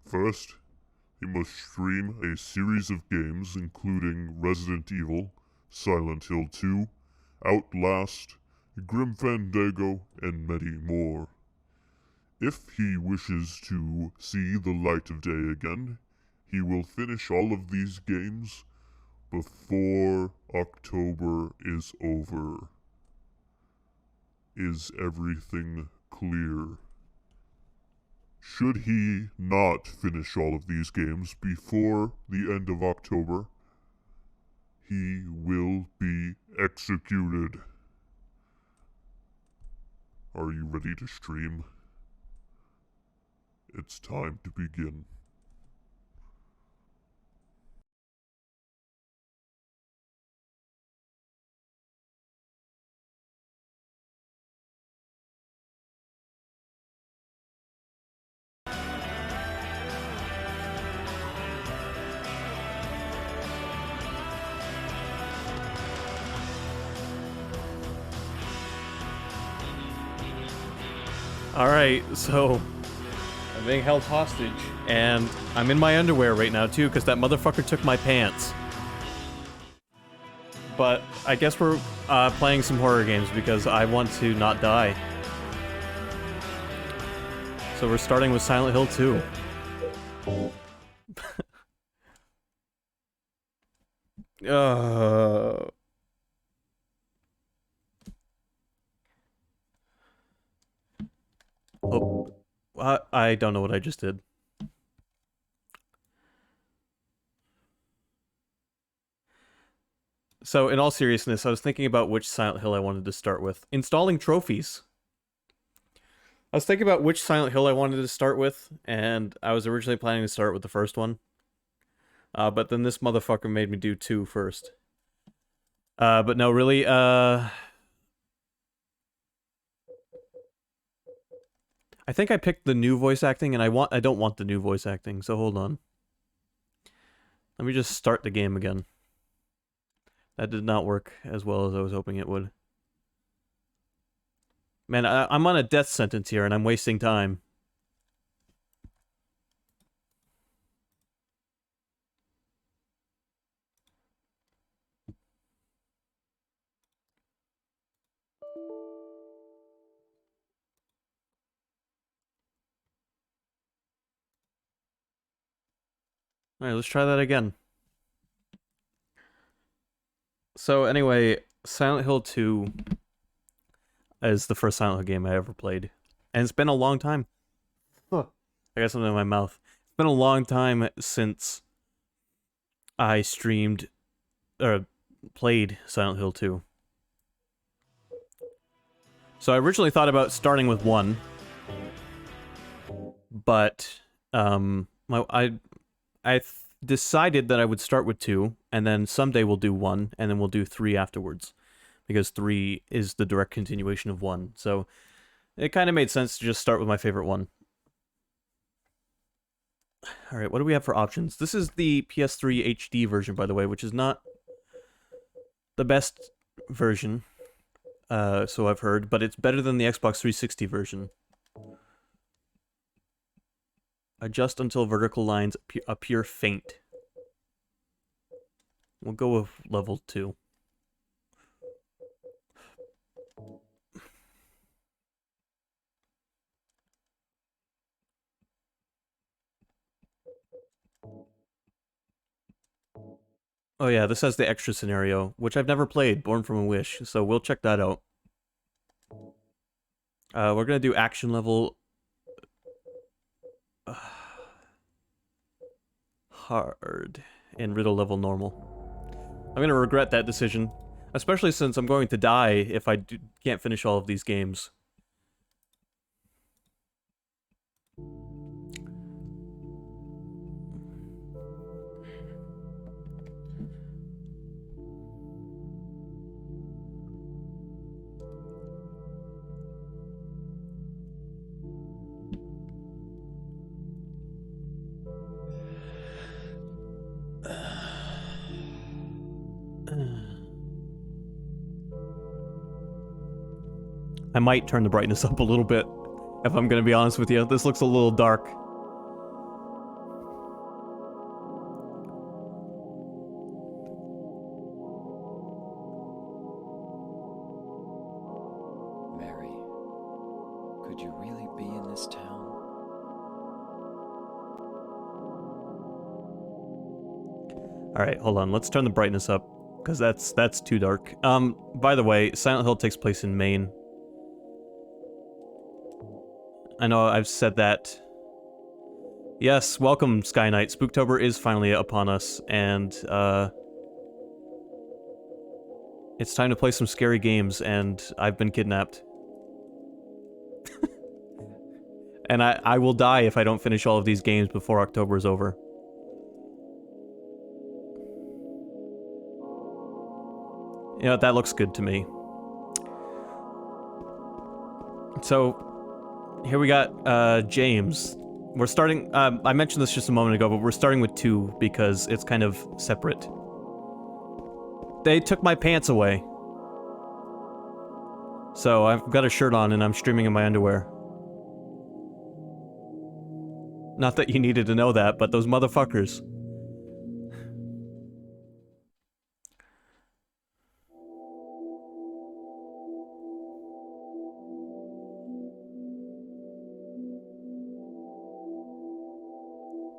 First, he must stream a series of games including Resident Evil, Silent Hill 2, Outlast, Grim Fandango, and many more. If he wishes to see the light of day again, he will finish all of these games before October is over. Is everything clear? Should he not finish all of these games before the end of October, he will be executed. Are you ready to stream? It's time to begin. Alright, so I'm being held hostage, and I'm in my underwear right now too, because that motherfucker took my pants. But I guess we're playing some horror games because I want to not die. So we're starting with Silent Hill 2. Oh, I don't know what I just did. So, in all seriousness, I was thinking about which Silent Hill I wanted to start with. Installing trophies. I was thinking about which Silent Hill I wanted to start with, and I was originally planning to start with the first one. But then this motherfucker made me do 2 first. But no, really, I think I picked the new voice acting, and I don't want the new voice acting, so hold on. Let me just start the game again. That did not work as well as I was hoping it would. Man, I'm on a death sentence here, and I'm wasting time. Alright, let's try that again. So anyway, Silent Hill 2 is the first Silent Hill game I ever played. And it's been a long time. Huh. I got something in my mouth. It's been a long time since I streamed or played Silent Hill 2. So I originally thought about starting with 1. But I decided that I would start with 2, and then someday we'll do 1, and then we'll do 3 afterwards. Because 3 is the direct continuation of 1. So it kind of made sense to just start with my favorite one. Alright, what do we have for options? This is the PS3 HD version, by the way, which is not the best version, so I've heard, but it's better than the Xbox 360 version. Adjust until vertical lines appear faint. We'll go with level 2. Oh yeah, this has the extra scenario, which I've never played, Born from a Wish, so we'll check that out. We're gonna do action level... hard, and riddle level normal. I'm gonna regret that decision, especially since I'm going to die if I can't finish all of these games. I might turn the brightness up a little bit, if I'm gonna be honest with you. This looks a little dark. Could you really be in this town? Alright, hold on. Let's turn the brightness up, because that's too dark. By the way, Silent Hill takes place in Maine. I know I've said that. Yes, welcome, Sky Knight. Spooktober is finally upon us, and, it's time to play some scary games, and I've been kidnapped. And I will die if I don't finish all of these games before October is over. You know, that looks good to me. So, here we got, James. We're starting, I mentioned this just a moment ago, but we're starting with 2 because it's kind of separate. They took my pants away. So, I've got a shirt on and I'm streaming in my underwear. Not that you needed to know that, but those motherfuckers.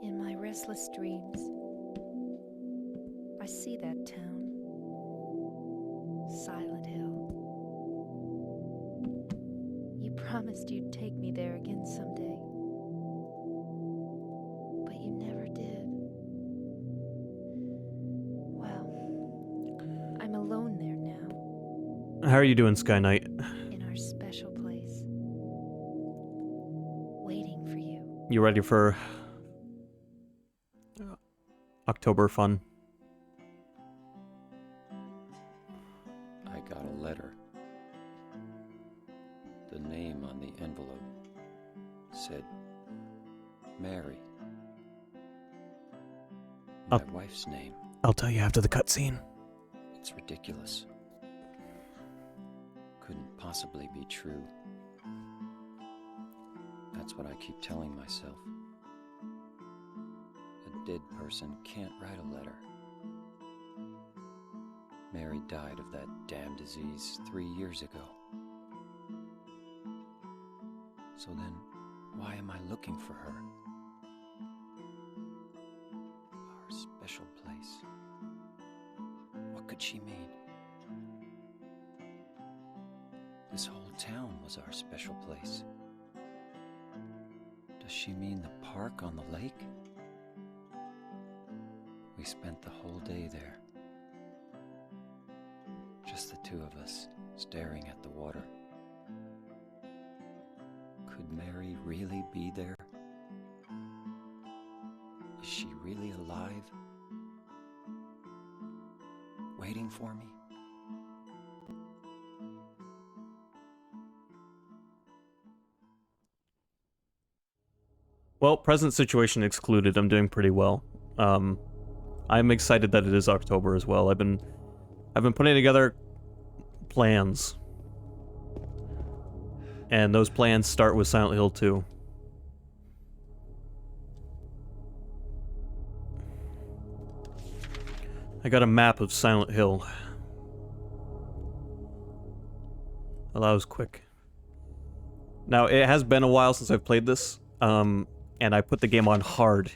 In my restless dreams, I see that town, Silent Hill. You promised you'd take me there again someday, but you never did. Well, I'm alone there now, How are you doing, Sky Knight? in our special place, waiting for you. You ready for October fun? I got a letter. The name on the envelope said Mary. My wife's name. I'll tell you after the cutscene. It's ridiculous. Couldn't possibly be true. That's what I keep telling myself. A dead person can't write a letter. Mary died of that damn disease 3 years ago. So then, why am I looking for her? Our special place. What could she mean? This whole town was our special place. Does she mean the park on the lake? We spent the whole day there. Just the 2 of us, staring at the water. Could Mary really be there? Is she really alive? Waiting for me? Well, present situation excluded, I'm doing pretty well. I'm excited that it is October as well. I've been putting together plans. And those plans start with Silent Hill 2. I got a map of Silent Hill. Allows quick. Now, it has been a while since I've played this, and I put the game on hard.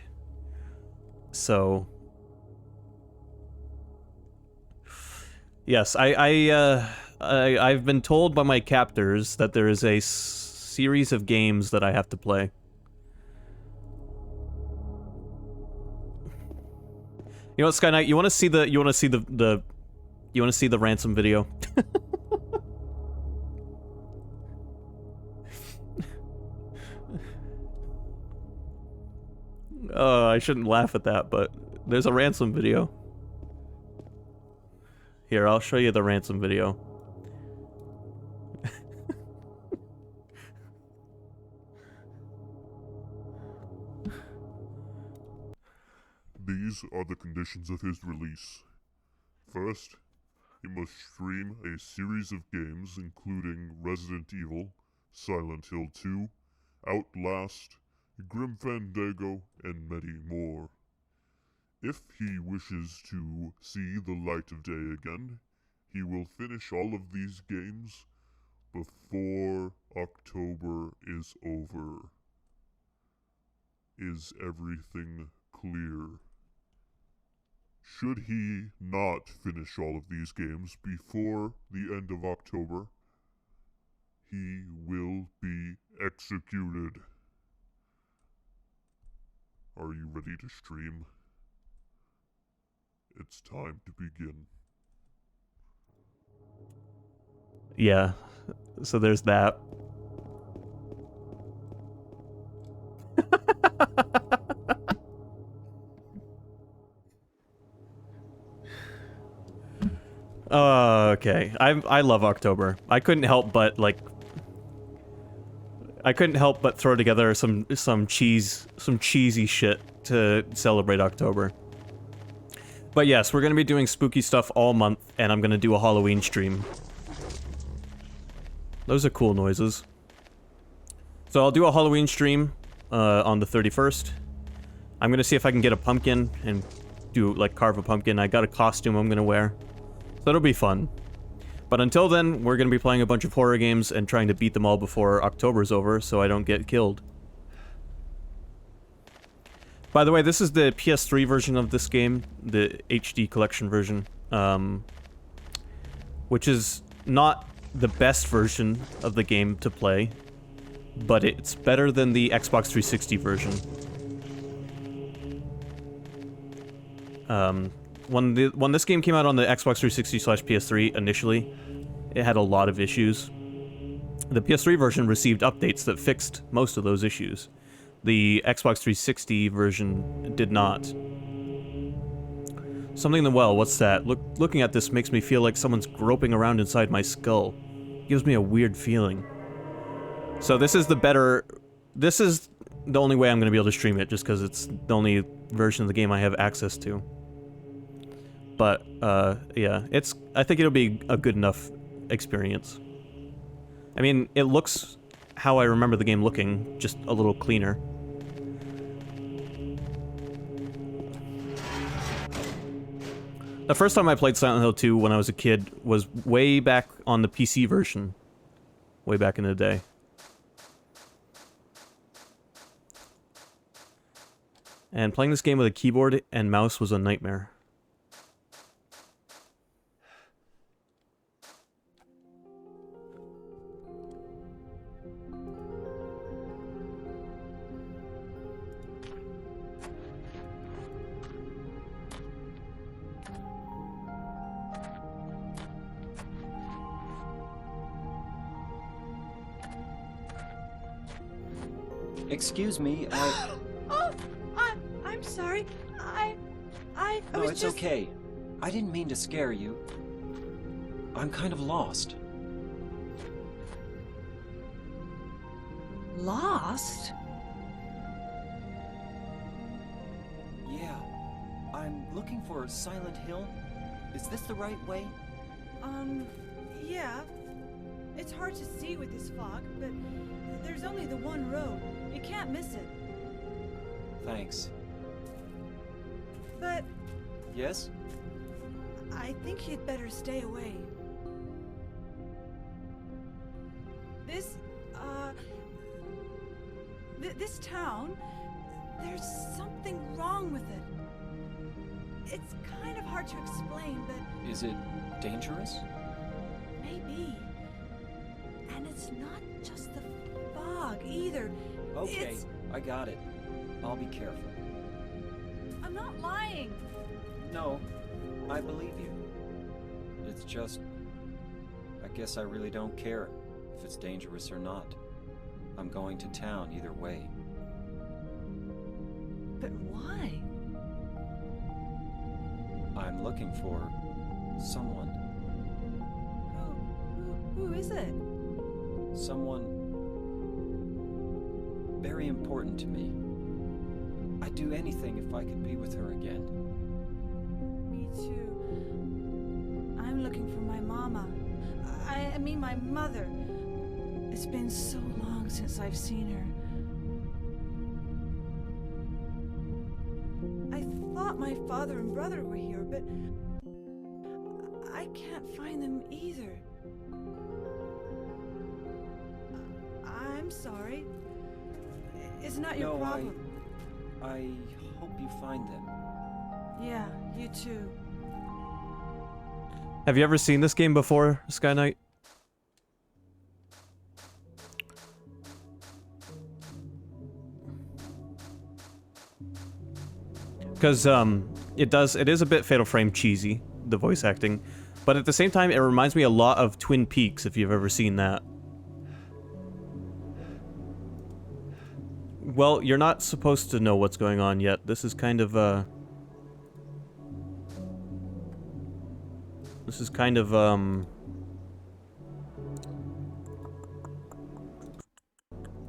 So... Yes, I've been told by my captors that there is a series of games that I have to play. You know what, Sky Knight? You want to see the ransom video? I shouldn't laugh at that, but there's a ransom video. Here, I'll show you the ransom video. These are the conditions of his release. First, he must stream a series of games including Resident Evil, Silent Hill 2, Outlast, Grim Fandango, and many more. If he wishes to see the light of day again, he will finish all of these games before October is over. Is everything clear? Should he not finish all of these games before the end of October, he will be executed. Are you ready to stream? It's time to begin. Yeah, so there's that. Okay. I love October. I couldn't help but throw together some cheesy shit to celebrate October. But yes, we're gonna be doing spooky stuff all month, and I'm gonna do a Halloween stream. Those are cool noises. So I'll do a Halloween stream on the 31st. I'm gonna see if I can get a pumpkin and do like carve a pumpkin. I got a costume I'm gonna wear. So it'll be fun. But until then, we're gonna be playing a bunch of horror games and trying to beat them all before October's over so I don't get killed. By the way, this is the PS3 version of this game, the HD collection version, which is not the best version of the game to play, but it's better than the Xbox 360 version. When this game came out on the Xbox 360/PS3 initially, it had a lot of issues. The PS3 version received updates that fixed most of those issues. The Xbox 360 version did not. Something in the well, what's that? Looking at this makes me feel like someone's groping around inside my skull. Gives me a weird feeling. So this is the only way I'm going to be able to stream it, just because it's the only version of the game I have access to. But, yeah, I think it'll be a good enough experience. I mean, it looks how I remember the game looking, just a little cleaner. The first time I played Silent Hill 2 when I was a kid was way back on the PC version. Way back in the day. And playing this game with a keyboard and mouse was a nightmare. Excuse me, I'm sorry. I No, was it's just... okay. I didn't mean to scare you. I'm kind of lost. Lost? Yeah. I'm looking for Silent Hill. Is this the right way? Yeah. It's hard to see with this fog, but there's only the one road. You can't miss it. Thanks. But Yes? I think you'd better stay away. This town, there's something wrong with it. It's kind of hard to explain, but Is it dangerous? maybe. And it's not just the fog either. Okay, It's... I got it. I'll be careful. I'm not lying. No, I believe you. It's just... I guess I really don't care if it's dangerous or not. I'm going to town either way. But why? I'm looking for... someone. Who is it? Someone... very important to me. I'd do anything if I could be with her again. Me too. I'm looking for my mama. I mean my mother. It's been so long since I've seen her. I thought my father and brother were here, but I can't find them either. I'm sorry. It's not your No, problem. I hope you find them. Yeah, you too. Have you ever seen this game before, Sky Knight? Because it is a bit Fatal Frame cheesy, the voice acting, but at the same time it reminds me a lot of Twin Peaks, if you've ever seen that. Well, you're not supposed to know what's going on yet. This is kind of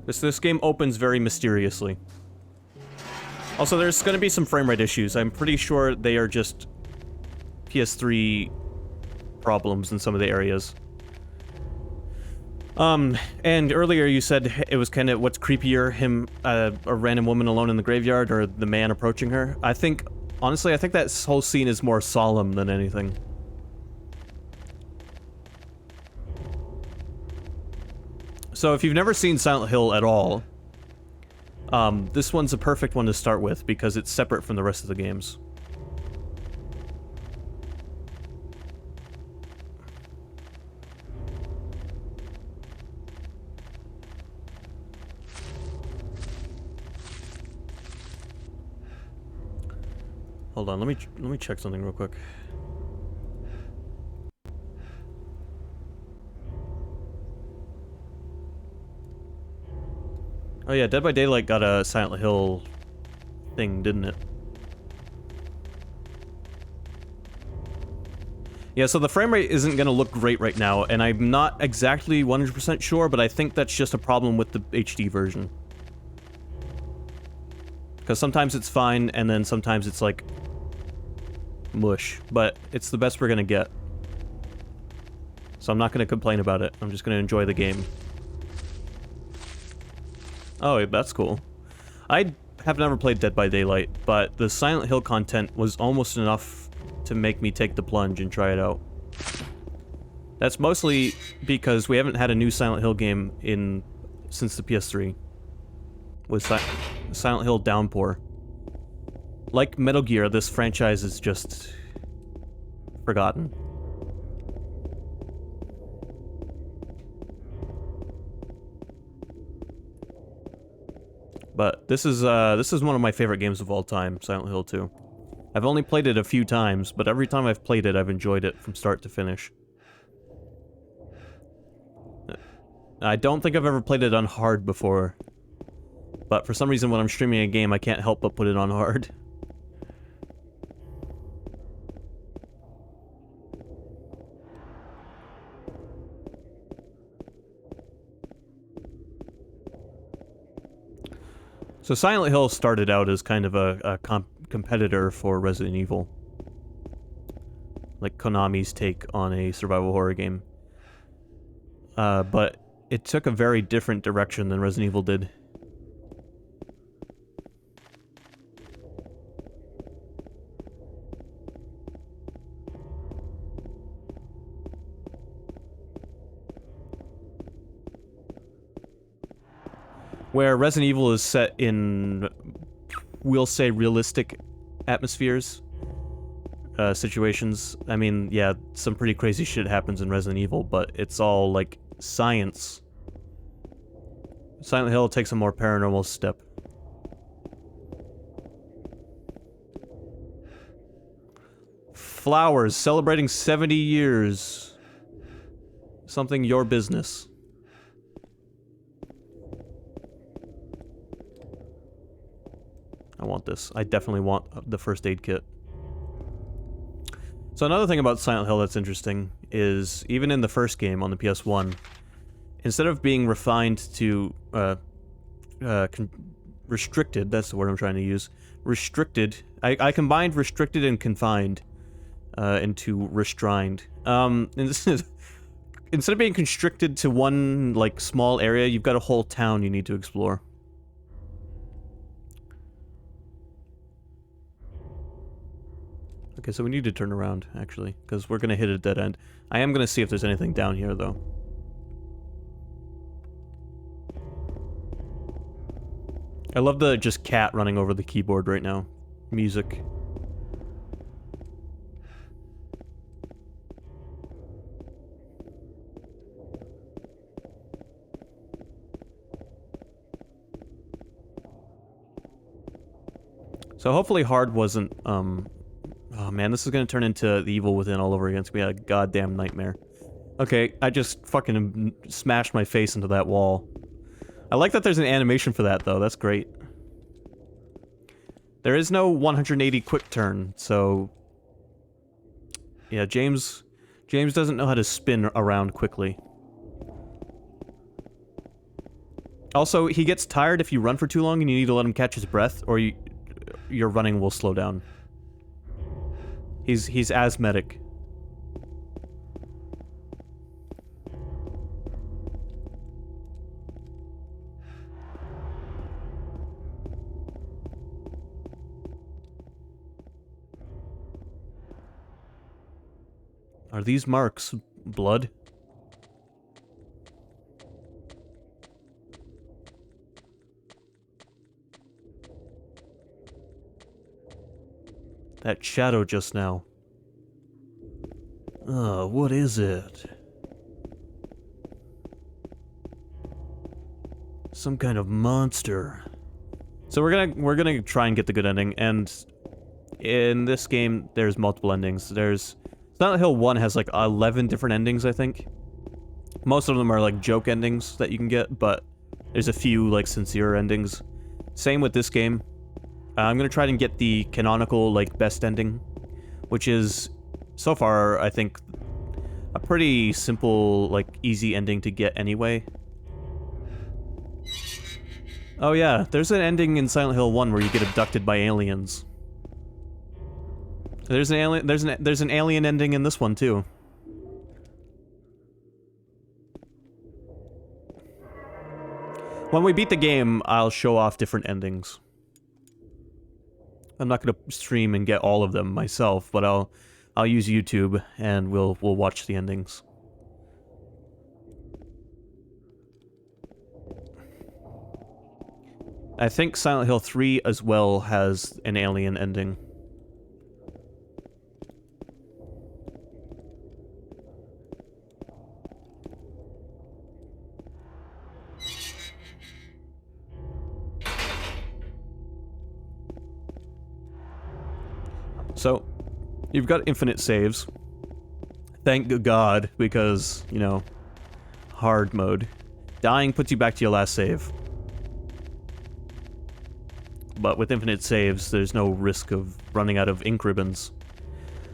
this game opens very mysteriously. Also, there's going to be some frame rate issues. I'm pretty sure they are just PS3 problems in some of the areas. And earlier you said it was kind of what's creepier, a random woman alone in the graveyard or the man approaching her. Honestly, I think that whole scene is more solemn than anything. So if you've never seen Silent Hill at all, this one's a perfect one to start with because it's separate from the rest of the games. Hold on, let me check something real quick. Oh yeah, Dead by Daylight got a Silent Hill thing, didn't it? Yeah, so the frame rate isn't gonna look great right now, and I'm not exactly 100% sure, but I think that's just a problem with the HD version. Because sometimes it's fine, and then sometimes it's like mush, but it's the best we're gonna get. So I'm not gonna complain about it. I'm just gonna enjoy the game. Oh, that's cool. I have never played Dead by Daylight, but the Silent Hill content was almost enough to make me take the plunge and try it out. That's mostly because we haven't had a new Silent Hill game since the PS3. With Silent Hill Downpour. Like Metal Gear, this franchise is just forgotten. But this is one of my favorite games of all time, Silent Hill 2. I've only played it a few times, but every time I've played it, I've enjoyed it from start to finish. I don't think I've ever played it on hard before, but for some reason when I'm streaming a game, I can't help but put it on hard. So Silent Hill started out as kind of a competitor for Resident Evil. Like Konami's take on a survival horror game. But it took a very different direction than Resident Evil did. Where Resident Evil is set in, we'll say, realistic atmospheres, situations. I mean, yeah, some pretty crazy shit happens in Resident Evil, but it's all, like, science. Silent Hill takes a more paranormal step. Flowers, celebrating 70 years. Something your business. I want this. I definitely want the first aid kit. So another thing about Silent Hill that's interesting is, even in the first game on the PS1, instead of being refined to, restricted, that's the word I'm trying to use, restricted, I combined restricted and confined, into restrained. And this is, instead of being constricted to one, like, small area, you've got a whole town you need to explore. Okay, so we need to turn around, actually, because we're going to hit a dead end. I am going to see if there's anything down here, though. I love the just cat running over the keyboard right now. Music. So hopefully hard wasn't, oh man, this is gonna turn into The Evil Within all over again. It's gonna be a goddamn nightmare. Okay, I just fucking smashed my face into that wall. I like that there's an animation for that, though. That's great. There is no 180 quick turn, so... yeah, James doesn't know how to spin around quickly. Also, he gets tired if you run for too long and you need to let him catch his breath, or your running will slow down. He's asthmatic. Are these marks blood? That shadow just now. What is it? Some kind of monster. So we're gonna try and get the good ending, and in this game there's multiple endings. There's Silent Hill 1 has like 11 different endings, I think. Most of them are like joke endings that you can get, but there's a few like sincere endings. Same with this game. I'm gonna try and get the canonical like best ending, which is so far I think a pretty simple like easy ending to get anyway. Oh yeah, there's an ending in Silent Hill 1 where you get abducted by aliens. There's an alien. There's an alien ending in this one too. When we beat the game, I'll show off different endings. I'm not gonna stream and get all of them myself, but I'll use YouTube and we'll watch the endings. I think Silent Hill 3 as well has an alien ending. So, you've got infinite saves. Thank God, because, you know, hard mode. Dying puts you back to your last save. But with infinite saves, there's no risk of running out of ink ribbons.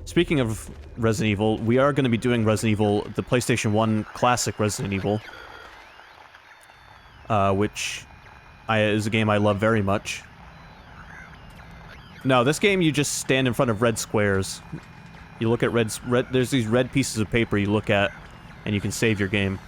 Speaking of Resident Evil, we are going to be doing Resident Evil, the PlayStation 1 classic Resident Evil. Which is a game I love very much. No, this game you just stand in front of red squares. You look at there's these red pieces of paper you look at, and you can save your game.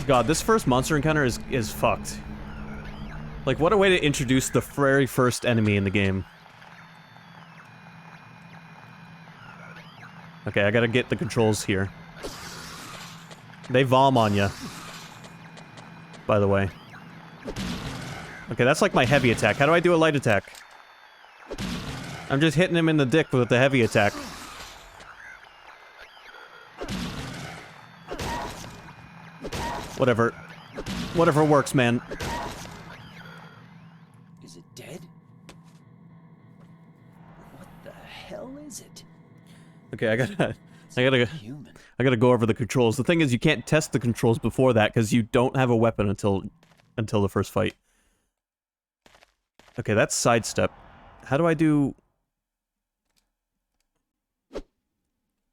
God, this first monster encounter is fucked. Like, what a way to introduce the very first enemy in the game. Okay, I gotta get the controls here. They vom on ya. By the way. Okay, that's like my heavy attack. How do I do a light attack? I'm just hitting him in the dick with the heavy attack. Whatever. Whatever works, man. Is it dead? What the hell is it? Okay, I gotta Human. I gotta go over the controls. The thing is, you can't test the controls before that because you don't have a weapon until the first fight. Okay, that's sidestep. How do I do?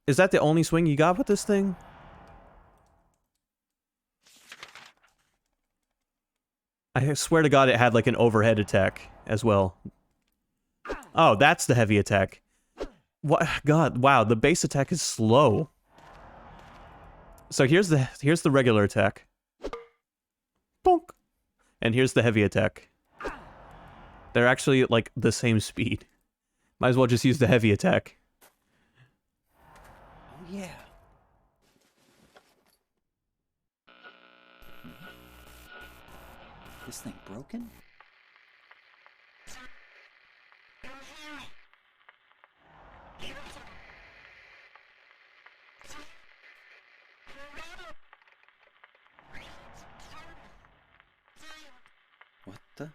Is that the only swing you got with this thing? I swear to God, it had like an overhead attack as well. Oh, that's the heavy attack. What? God, wow, the base attack is slow. So here's the regular attack. Bonk. And here's the heavy attack. They're actually, like, the same speed. Might as well just use the heavy attack. Oh, yeah. This thing broken? What the?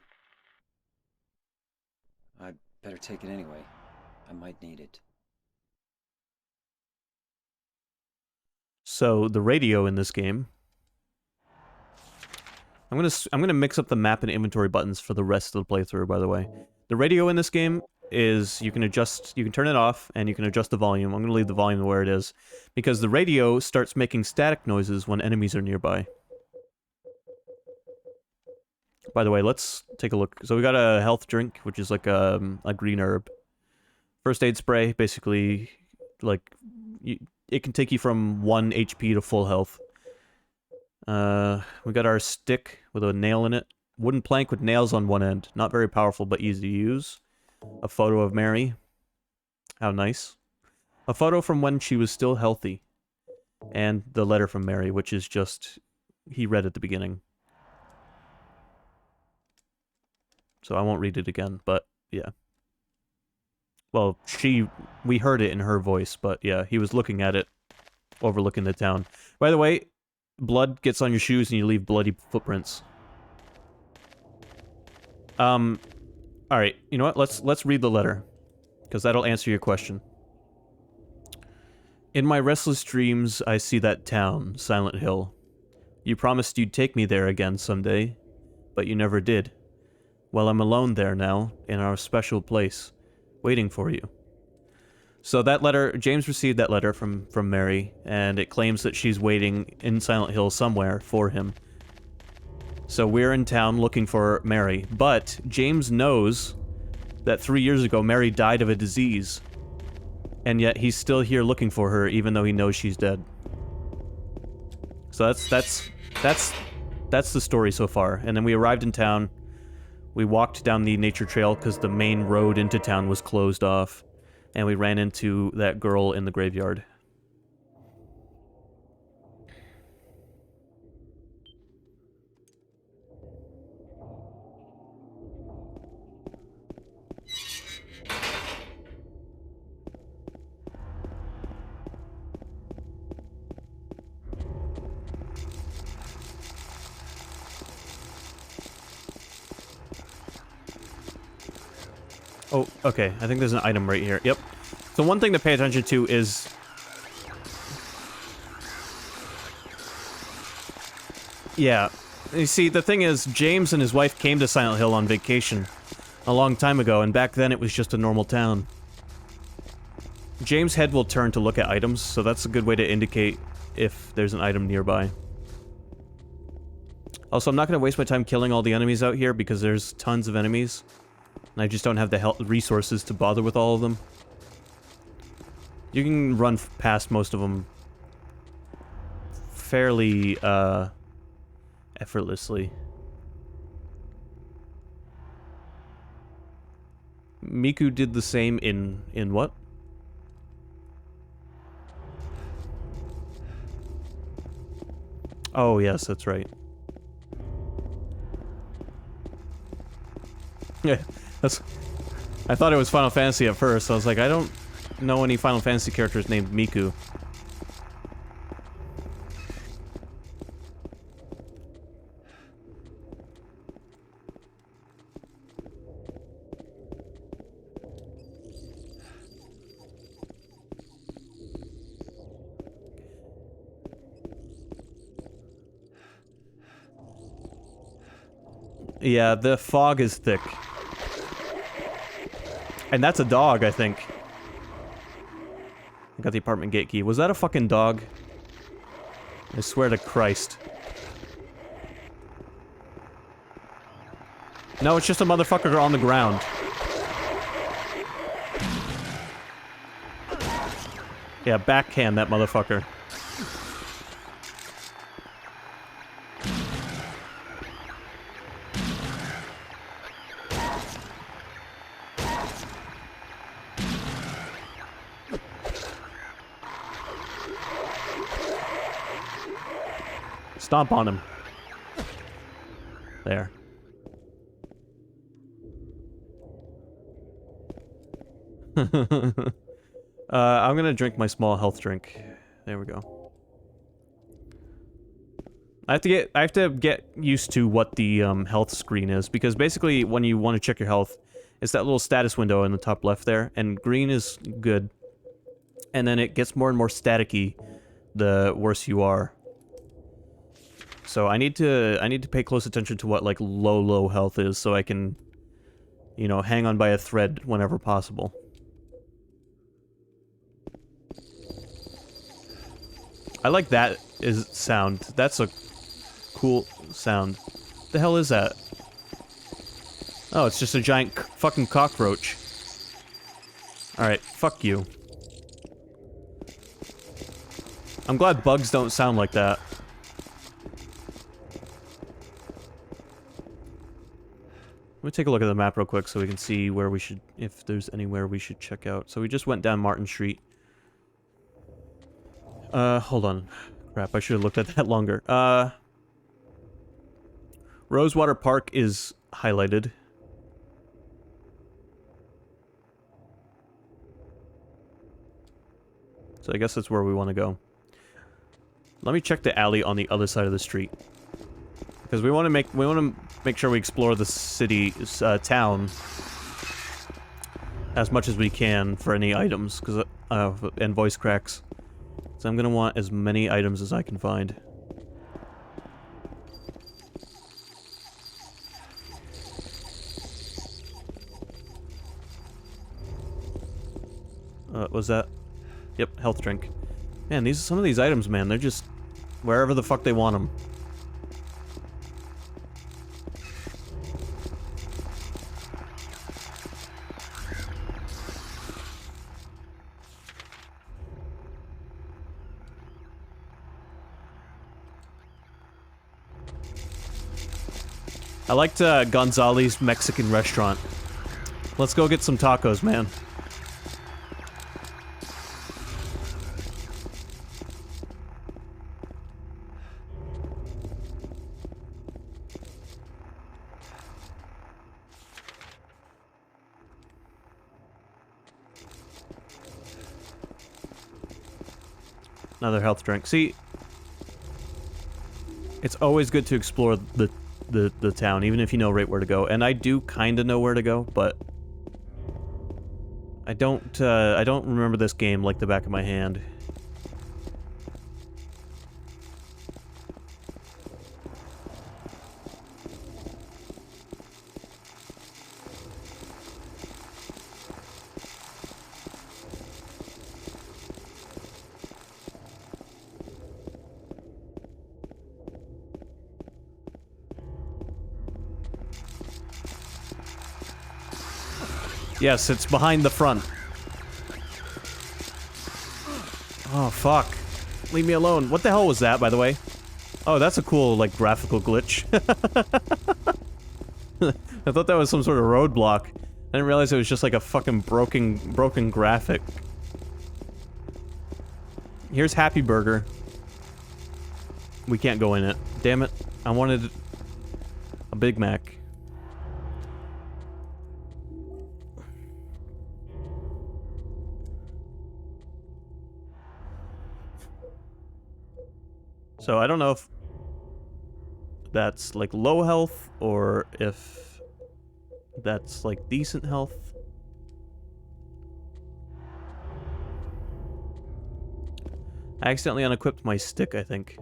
I better take it anyway. I might need it. So the radio in this game. I'm gonna mix up the map and inventory buttons for the rest of the playthrough. By the way, the radio in this game is you can turn it off and you can adjust the volume. I'm gonna leave the volume where it is because the radio starts making static noises when enemies are nearby. By the way, let's take a look. So we got a health drink, which is like a green herb. First aid spray, basically, like, it can take you from 1 HP to full health. We got our stick with a nail in it. Wooden plank with nails on one end. Not very powerful, but easy to use. A photo of Mary. How nice. A photo from when she was still healthy. And the letter from Mary, which is just... he read at the beginning. So I won't read it again, but yeah. Well, we heard it in her voice, but yeah, he was looking at it, overlooking the town. By the way, blood gets on your shoes and you leave bloody footprints. Alright, you know what? Let's read the letter, because that'll answer your question. In my restless dreams, I see that town, Silent Hill. You promised you'd take me there again someday, but you never did. Well, I'm alone there now, in our special place, waiting for you. So that letter, James received that letter from Mary, and it claims that she's waiting in Silent Hill somewhere for him. So we're in town looking for Mary, but James knows that 3 years ago Mary died of a disease, and yet he's still here looking for her even though he knows she's dead. So that's the story so far. And then we arrived in town. We walked down the nature trail because the main road into town was closed off, and we ran into that girl in the graveyard. Oh, okay. I think there's an item right here. Yep. So one thing to pay attention to is... yeah. You see, the thing is, James and his wife came to Silent Hill on vacation a long time ago, and back then it was just a normal town. James' head will turn to look at items, so that's a good way to indicate if there's an item nearby. Also, I'm not going to waste my time killing all the enemies out here because there's tons of enemies. And I just don't have the resources to bother with all of them. You can run past most of them fairly, effortlessly. Miku did the same in what? Oh, yes, that's right. Yeah. I thought it was Final Fantasy at first. I was like, I don't know any Final Fantasy characters named Miku. Yeah, the fog is thick. And that's a dog, I think. I got the apartment gate key. Was that a fucking dog? I swear to Christ. No, it's just a motherfucker on the ground. Yeah, backhand that motherfucker. Stomp on him. There. I'm gonna drink my small health drink. There we go. I have to get used to what the health screen is, because basically when you want to check your health, it's that little status window in the top left there, and green is good. And then it gets more and more staticky the worse you are. So I need to pay close attention to what like low health is, so I can, you know, hang on by a thread whenever possible. I like that sound. That's a cool sound. The hell is that? Oh, it's just a giant fucking cockroach. Alright, fuck you. I'm glad bugs don't sound like that. Let me take a look at the map real quick so we can see where we should, if there's anywhere we should check out. So we just went down Martin Street. Hold on. Crap, I should have looked at that longer. Rosewater Park is highlighted. So I guess that's where we want to go. Let me check the alley on the other side of the street. Because we want to make sure we explore the city, town as much as we can for any items, because and voice cracks. So I'm gonna want as many items as I can find. Was that? Yep, health drink. Man, some of these items, man, they're just wherever the fuck they want them. I liked Gonzales Mexican restaurant. Let's go get some tacos, man. Another health drink. See, it's always good to explore the town, even if you know right where to go. And I do kind of know where to go, but I don't remember this game like the back of my hand. Yes, it's behind the front. Oh, fuck. Leave me alone. What the hell was that, by the way? Oh, that's a cool, like, graphical glitch. I thought that was some sort of roadblock. I didn't realize it was just like a fucking broken graphic. Here's Happy Burger. We can't go in it. Damn it. I wanted a Big Mac. So I don't know if that's like low health or if that's like decent health. I accidentally unequipped my stick, I think.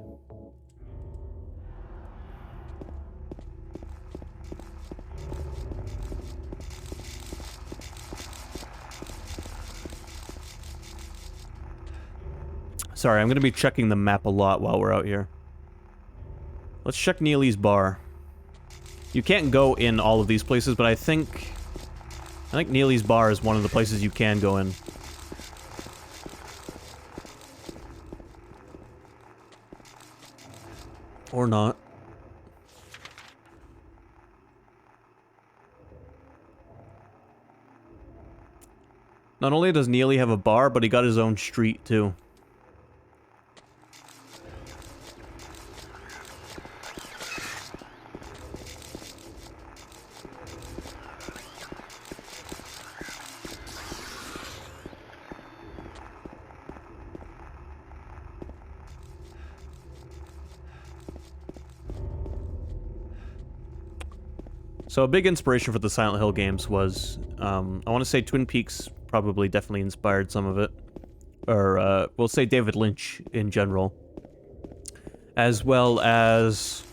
Sorry, I'm gonna be checking the map a lot while we're out here. Let's check Neely's Bar. You can't go in all of these places, but I think Neely's Bar is one of the places you can go in. Or not. Not only does Neely have a bar, but he got his own street, too. So a big inspiration for the Silent Hill games was, I want to say Twin Peaks probably definitely inspired some of it. Or, we'll say David Lynch in general. As well as...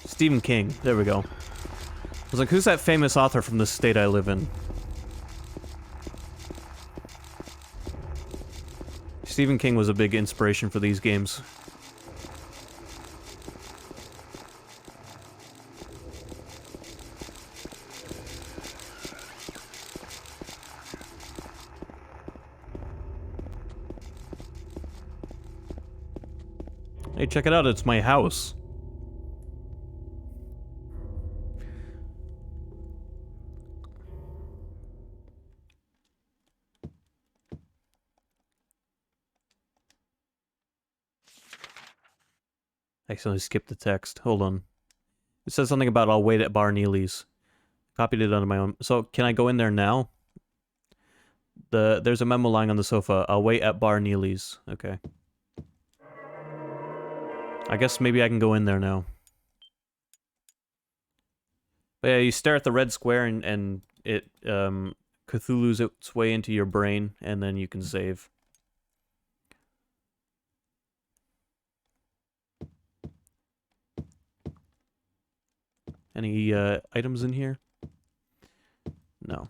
Stephen King. There we go. I was like, who's that famous author from the state I live in? Stephen King was a big inspiration for these games. Hey, check it out, it's my house. I accidentally skipped the text. Hold on. It says something about I'll wait at Bar Neely's. Copied it onto my own. So, can I go in there now? There's a memo lying on the sofa. I'll wait at Bar Neely's. Okay. I guess maybe I can go in there now. But yeah, you stare at the red square and it Cthulhu's its way into your brain, and then you can save. Any items in here? No.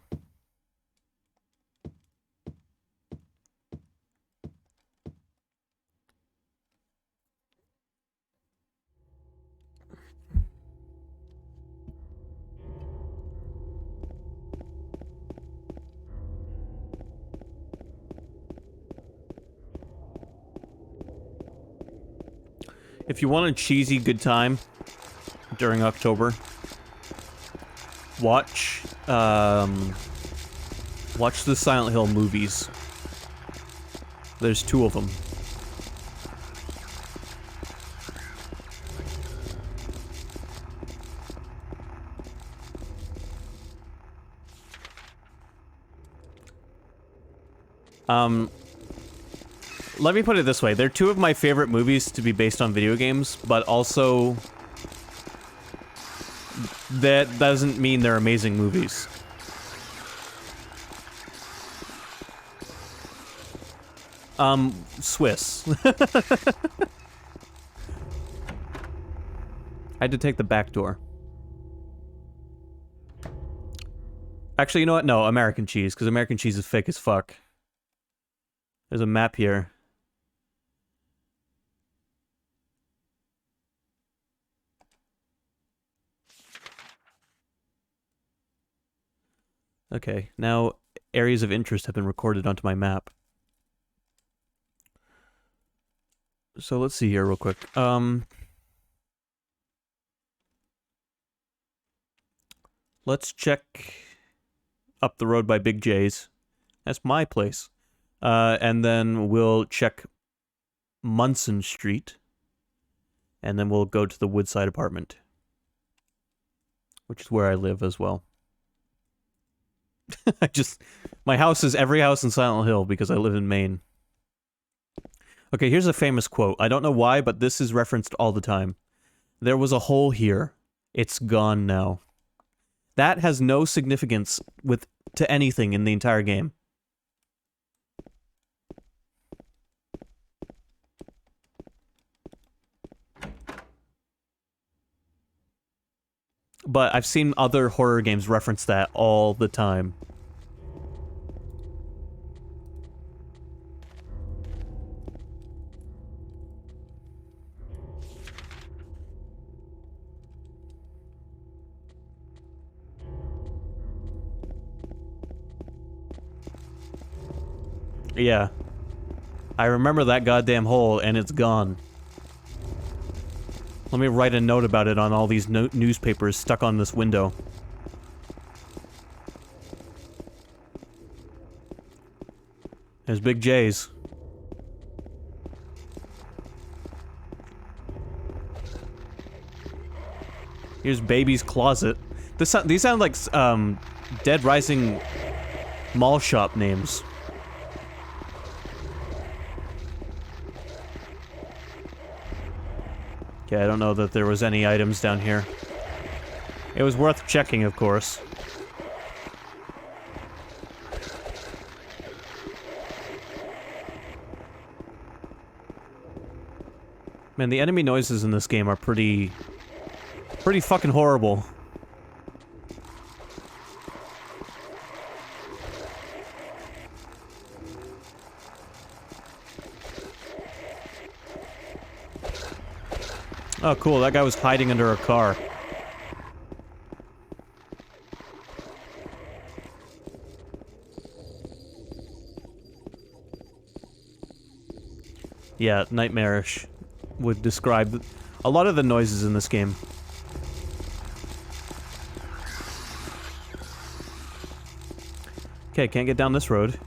If you want a cheesy good time during October, watch watch the Silent Hill movies. There's 2 of them. Let me put it this way. They're 2 of my favorite movies to be based on video games, but also that doesn't mean they're amazing movies. Swiss. I had to take the back door. Actually, you know what? No, American cheese, because American cheese is fake as fuck. There's a map here. Okay, now areas of interest have been recorded onto my map. So let's see here real quick. Let's check up the road by Big J's. That's my place. And then we'll check Munson Street. And then we'll go to the Woodside apartment, which is where I live as well. My house is every house in Silent Hill because I live in Maine. Okay, here's a famous quote. I don't know why, but this is referenced all the time. There was a hole here. It's gone now. That has no significance to anything in the entire game. But I've seen other horror games reference that all the time. Yeah. I remember that goddamn hole, and it's gone. Let me write a note about it on all these newspapers stuck on this window. There's Big J's. Here's Baby's Closet. These sound like, Dead Rising mall shop names. Okay, I don't know that there was any items down here. It was worth checking, of course. Man, the enemy noises in this game are pretty fucking horrible. Oh, cool. That guy was hiding under a car. Yeah, nightmarish would describe a lot of the noises in this game. Okay, can't get down this road.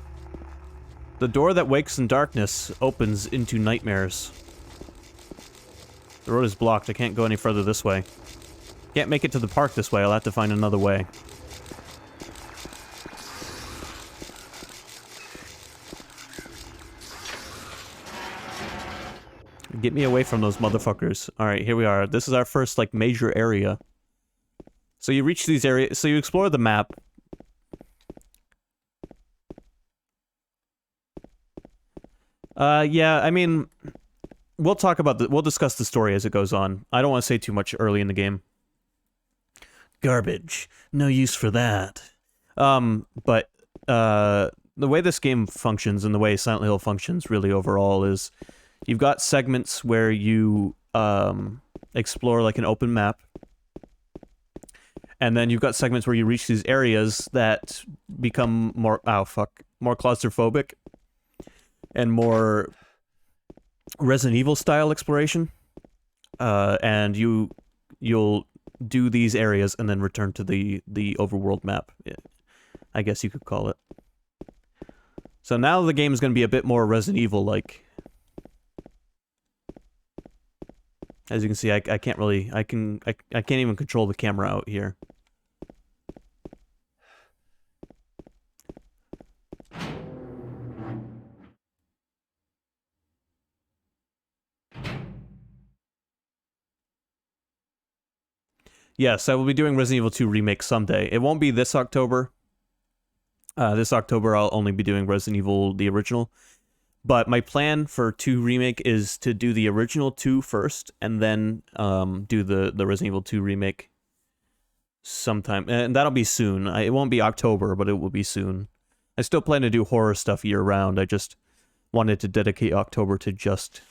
The door that wakes in darkness opens into nightmares. The road is blocked. I can't go any further this way. Can't make it to the park this way. I'll have to find another way. Get me away from those motherfuckers. Alright, here we are. This is our first, like, major area. So you reach these areas... So you explore the map. Yeah, I mean... We'll talk about we'll discuss the story as it goes on. I don't want to say too much early in the game. Garbage. No use for that. But, the way this game functions and the way Silent Hill functions really overall is you've got segments where you, explore like an open map. And then you've got segments where you reach these areas that become more, more claustrophobic and more Resident Evil style exploration, and you'll do these areas and then return to the overworld map, I guess you could call it. So now the game is going to be a bit more Resident Evil like. As you can see, I can't really I can't even control the camera out here. Yes, I will be doing Resident Evil 2 Remake someday. It won't be this October. This October I'll only be doing Resident Evil, the original. But my plan for 2 Remake is to do the original 2 first, and then do the Resident Evil 2 Remake sometime. And that'll be soon. It won't be October, but it will be soon. I still plan to do horror stuff year-round. I just wanted to dedicate October to just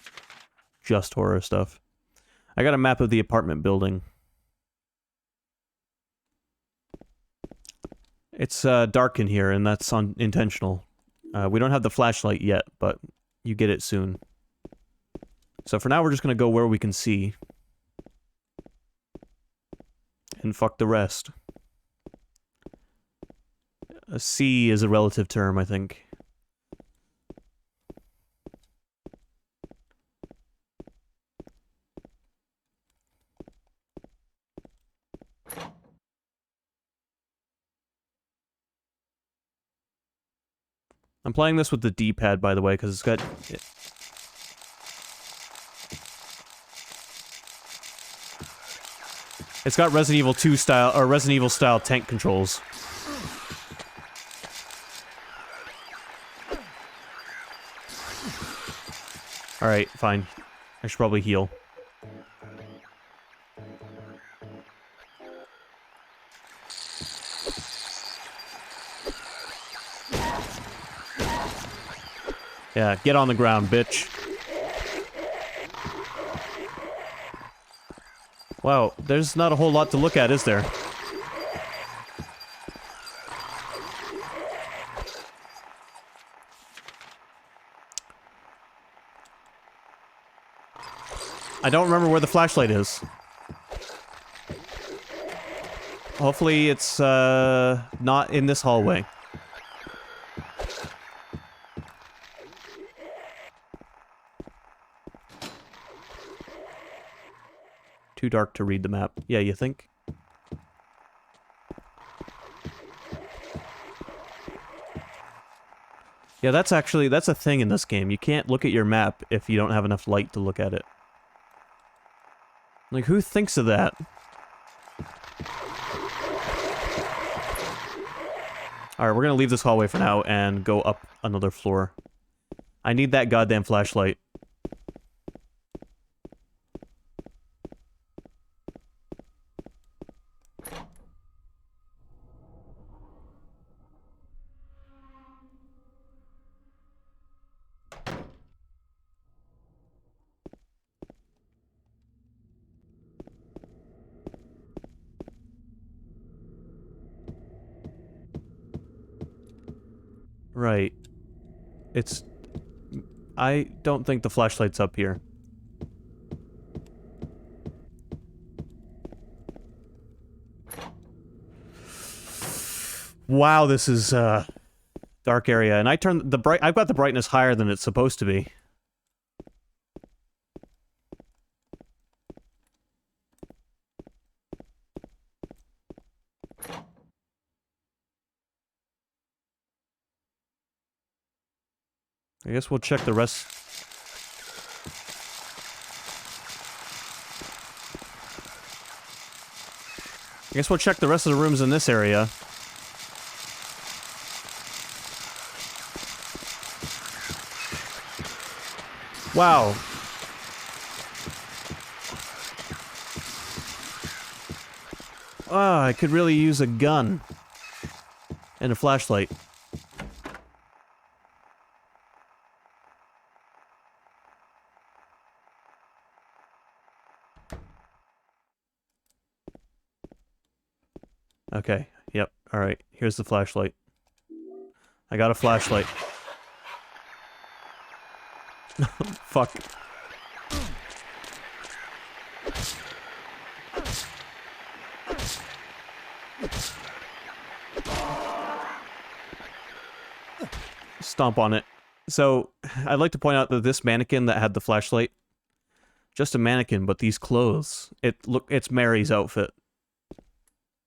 horror stuff. I got a map of the apartment building. It's dark in here, and that's intentional. We don't have the flashlight yet, but you get it soon. So for now, we're just gonna go where we can see. And fuck the rest. See is a relative term, I think. I'm playing this with the D-pad, by the way, because it's got... It's got Resident Evil 2 style, or Resident Evil style tank controls. Alright, fine. I should probably heal. Yeah, get on the ground, bitch. Wow, there's not a whole lot to look at, is there? I don't remember where the flashlight is. Hopefully it's not in this hallway. Too dark to read the map. Yeah, you think? Yeah, that's a thing in this game. You can't look at your map if you don't have enough light to look at it. Like, who thinks of that? Alright, we're gonna leave this hallway for now and go up another floor. I need that goddamn flashlight. Right. It's... I don't think the flashlight's up here. Wow, this is, dark area. And I turned the I've got the brightness higher than it's supposed to be. I guess we'll check the rest. I guess we'll check the rest of the rooms in this area. Wow. Ah, I could really use a gun. And a flashlight. Okay, yep, alright. Here's the flashlight. I got a flashlight. Fuck. Stomp on it. So, I'd like to point out that this mannequin that had the flashlight, just a mannequin, but these clothes, it's Mary's outfit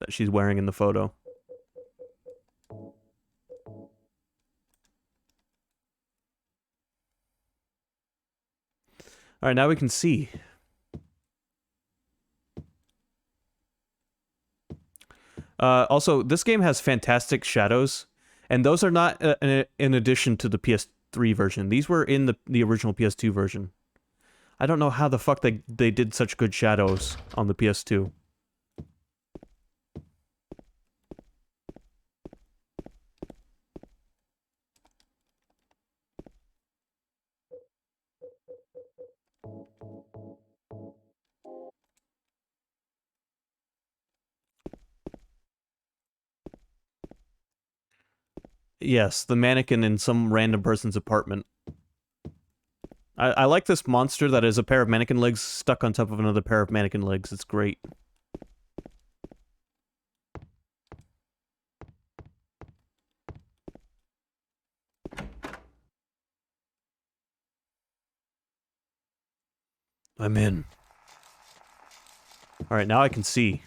that she's wearing in the photo. Alright, now we can see. Also, this game has fantastic shadows, and those are not in addition to the PS3 version. These were in the original PS2 version. I don't know how the fuck they did such good shadows on the PS2. Yes, the mannequin in some random person's apartment. I like this monster that is a pair of mannequin legs stuck on top of another pair of mannequin legs. It's great. I'm in. Alright, now I can see.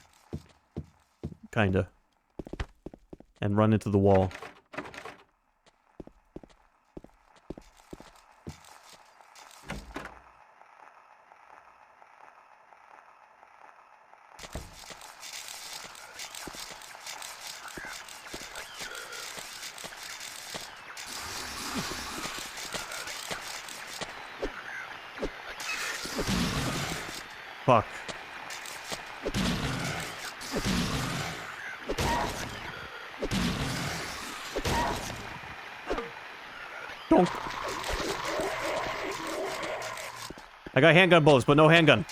Kinda. And run into the wall. Fuck. Don't. I got handgun bullets, but no handgun.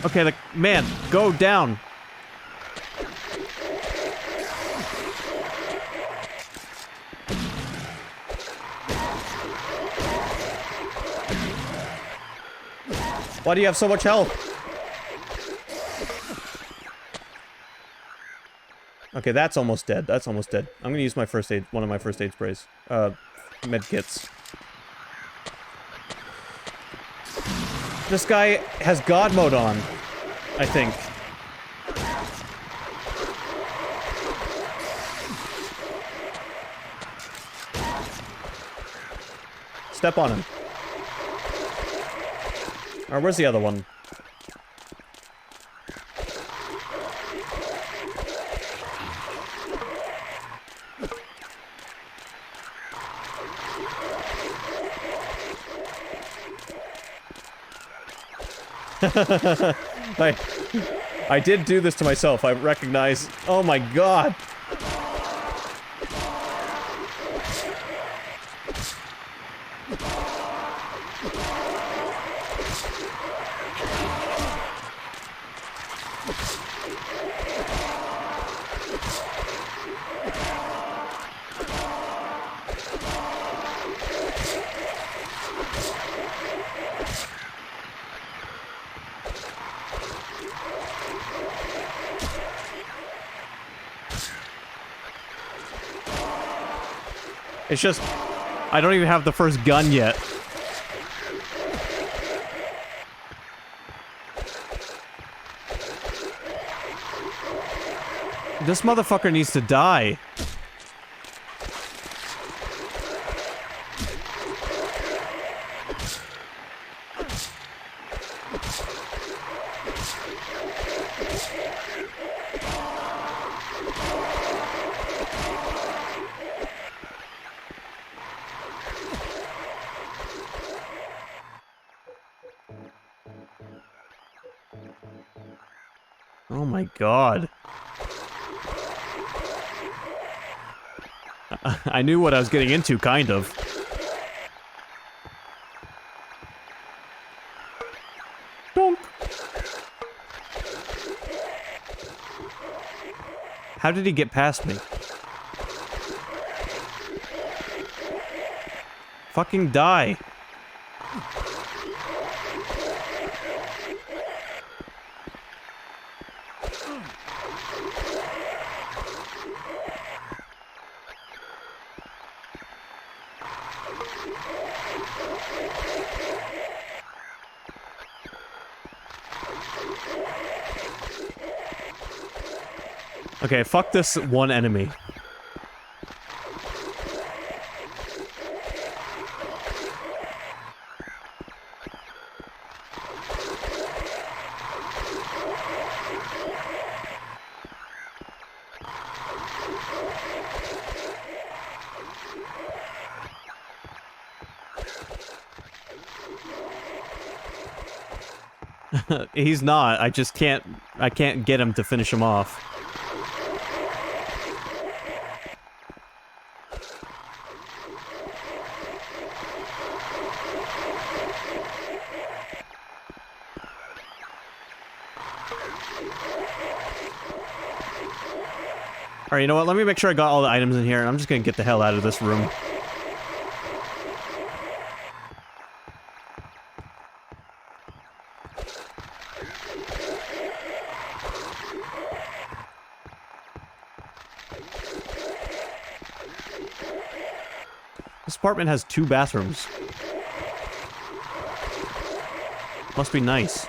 Okay, like, man, go down. Why do you have so much health? Okay, that's almost dead. That's almost dead. I'm gonna use my first aid, one of my first aid sprays. Med kits. This guy has God mode on, I think. Step on him. Or where's the other one? I did do this to myself. I recognize. Oh my god. It's just, I don't even have the first gun yet. This motherfucker needs to die. Oh my god. I knew what I was getting into, kind of. Donk. How did he get past me? Fucking die. Okay, fuck this one enemy. He's not. I just can't. I can't get him to finish him off. Alright, you know what? Let me make sure I got all the items in here, and I'm just gonna get the hell out of this room. This apartment has 2 bathrooms. Must be nice.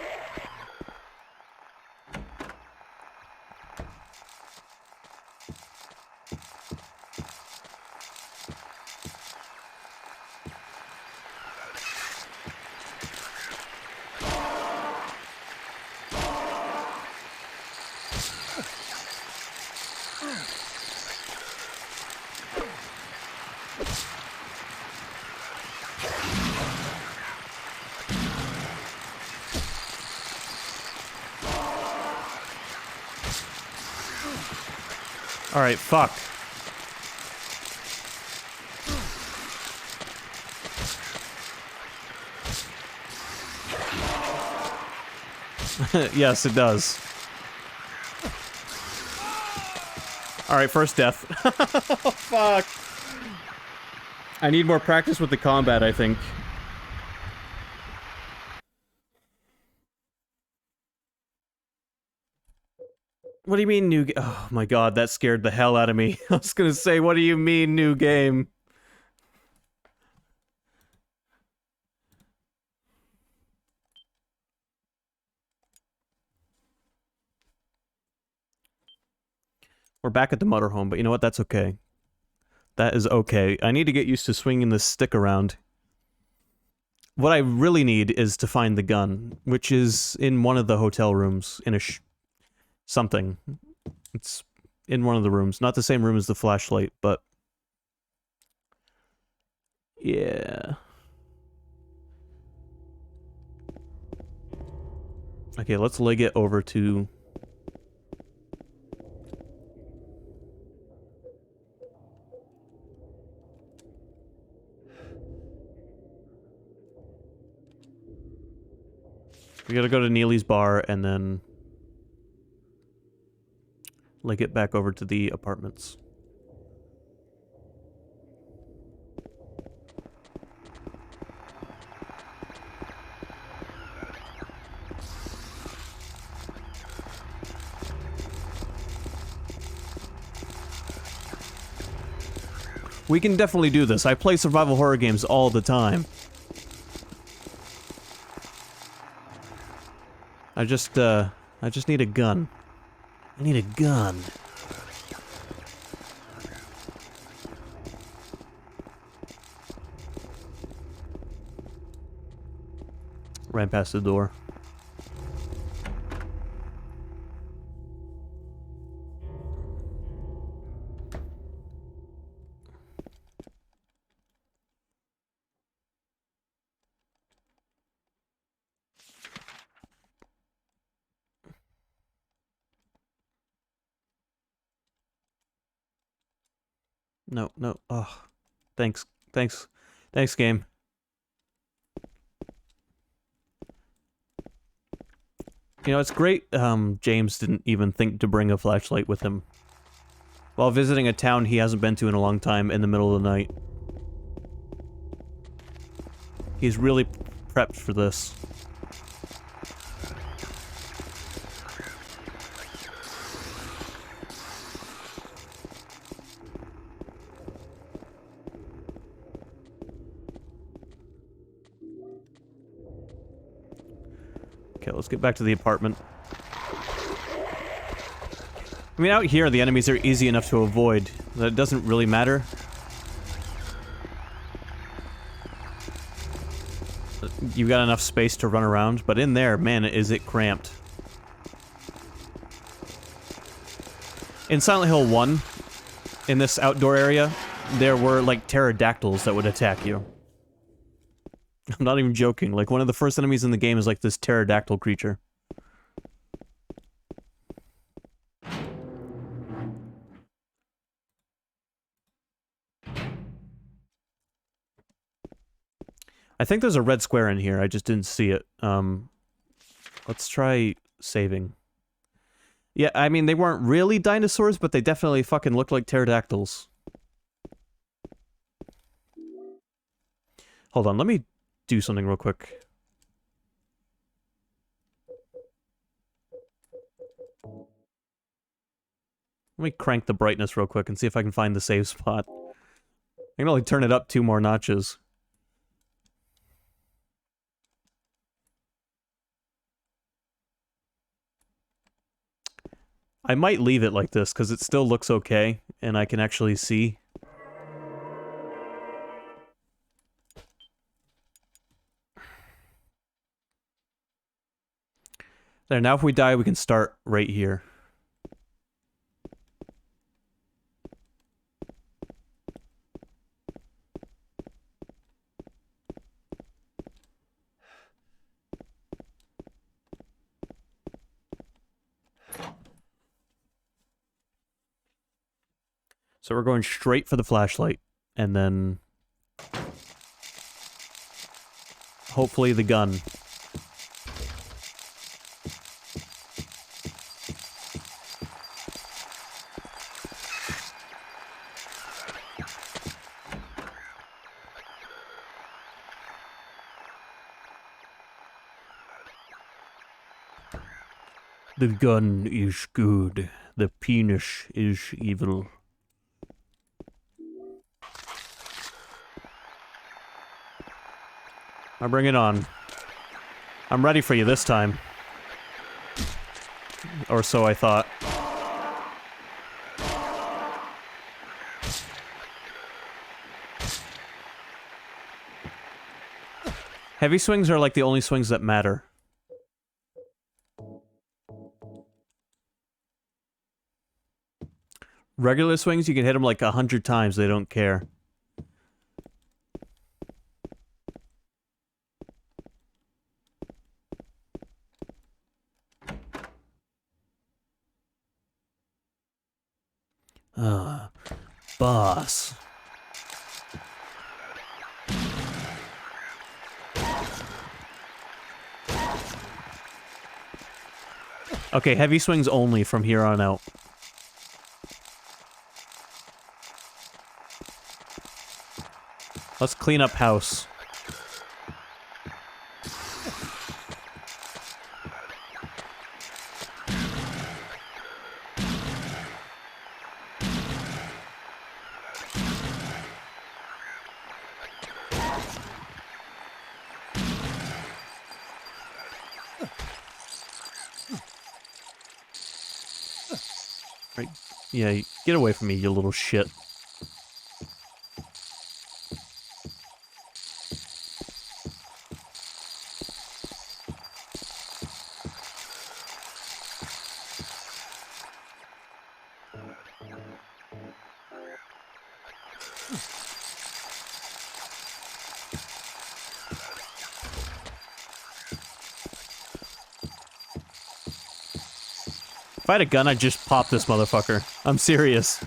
Alright, fuck. Yes, it does. Alright, first death. Oh, fuck. I need more practice with the combat, I think. What do you mean new Oh my god, that scared the hell out of me. I was gonna say, what do you mean new game? We're back at the motorhome, but you know what? That's okay. That is okay. I need to get used to swinging this stick around. What I really need is to find the gun, which is in one of the hotel rooms, in a something. It's in one of the rooms. Not the same room as the flashlight, but... yeah. Okay, let's leg it over to... we gotta go to Neely's bar and then... leg it back over to the apartments. We can definitely do this. I play survival horror games all the time. I just need a gun. I need a gun. Ran past the door. No, no. Oh, thanks, thanks, thanks, game. You know, it's great. James didn't even think to bring a flashlight with him while visiting a town he hasn't been to in a long time in the middle of the night. He's really prepped for this. Okay, let's get back to the apartment. I mean, out here, the enemies are easy enough to avoid that it doesn't really matter. You've got enough space to run around, but in there, man, is it cramped. In Silent Hill 1, in this outdoor area, there were, like, pterodactyls that would attack you. I'm not even joking. Like, one of the first enemies in the game is like this pterodactyl creature. I think there's a red square in here. I just didn't see it. Let's try saving. Yeah, I mean, they weren't really dinosaurs, but they definitely fucking looked like pterodactyls. Hold on, let me do something real quick. Let me crank the brightness real quick and see if I can find the save spot. I can only turn it up 2 more notches. I might leave it like this, because it still looks okay, and I can actually see. There, now if we die, we can start right here. So we're going straight for the flashlight, and then hopefully the gun. The gun is good. The penis is evil. I bring it on. I'm ready for you this time. Or so I thought. Heavy swings are like the only swings that matter. Regular swings, you can hit them like 100 times, they don't care. Boss. Okay, heavy swings only from here on out. Let's clean up house. Right. Yeah, get away from me, you little shit. If I had a gun, I'd just pop this motherfucker. I'm serious.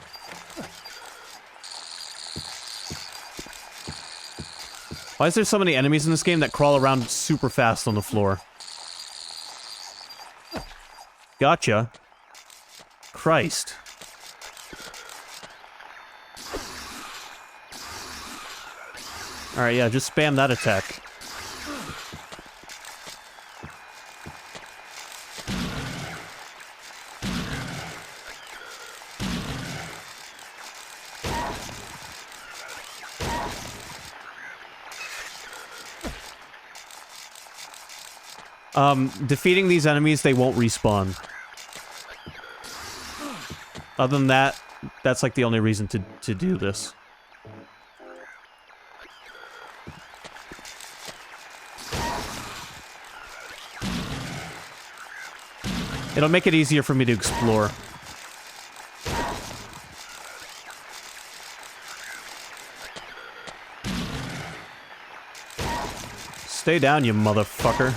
Why is there so many enemies in this game that crawl around super fast on the floor? Gotcha. Christ. Alright, yeah, just spam that attack. Defeating these enemies, they won't respawn. Other than that, that's like the only reason to do this. It'll make it easier for me to explore. Stay down, you motherfucker.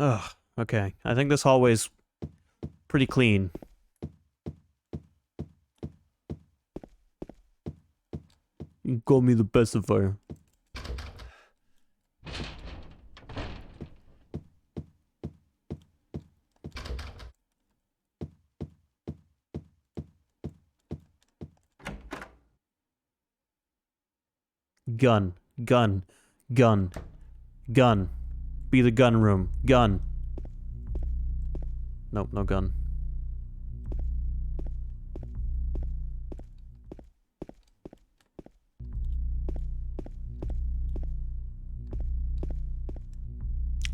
Ugh, okay. I think this hallway's pretty clean. You call me the pacifier. Gun, gun, gun, gun. Be the gun room. Gun. Nope, no gun.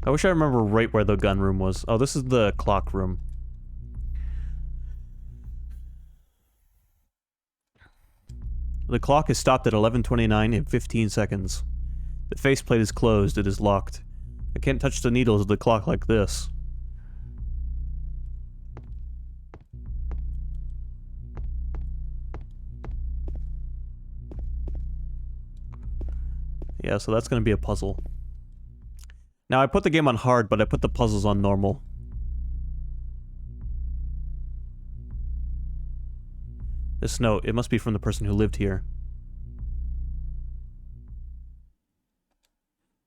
I wish I remember right where the gun room was. Oh, this is the clock room. The clock is stopped at 11:29 in 15 seconds. The faceplate is closed. It is locked. I can't touch the needles of the clock like this. Yeah, so that's gonna be a puzzle. Now, I put the game on hard, but I put the puzzles on normal. This note, it must be from the person who lived here.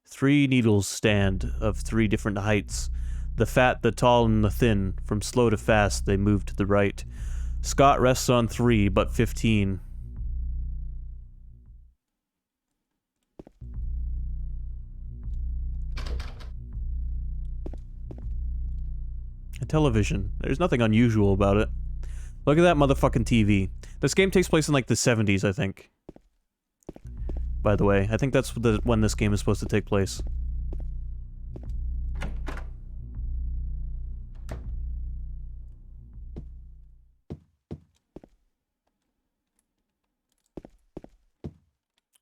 3 needles stand of 3 different heights. The fat, the tall, and the thin. From slow to fast, they move to the right. Scott rests on 3, but 15. A television. There's nothing unusual about it. Look at that motherfucking TV. This game takes place in like the 70s, I think. By the way, I think that's when this game is supposed to take place.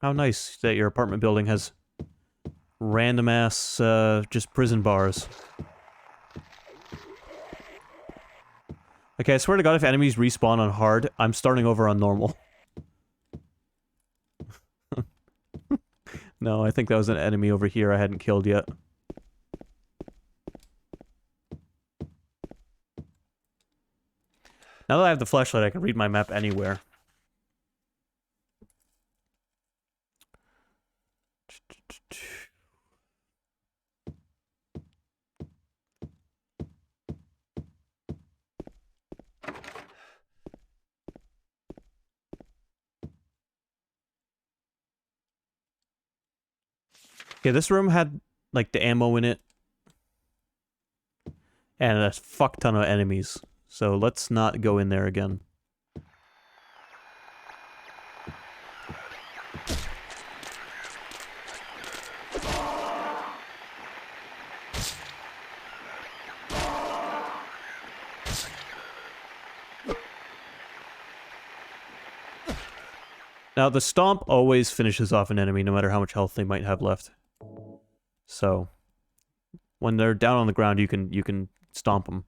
How nice that your apartment building has random ass, just prison bars. Okay, I swear to God, if enemies respawn on hard, I'm starting over on normal. No, I think that was an enemy over here I hadn't killed yet. Now that I have the flashlight, I can read my map anywhere. Okay, this room had, like, the ammo in it. And a fuck ton of enemies. So let's not go in there again. Now, the stomp always finishes off an enemy, no matter how much health they might have left. So, when they're down on the ground, you can stomp them.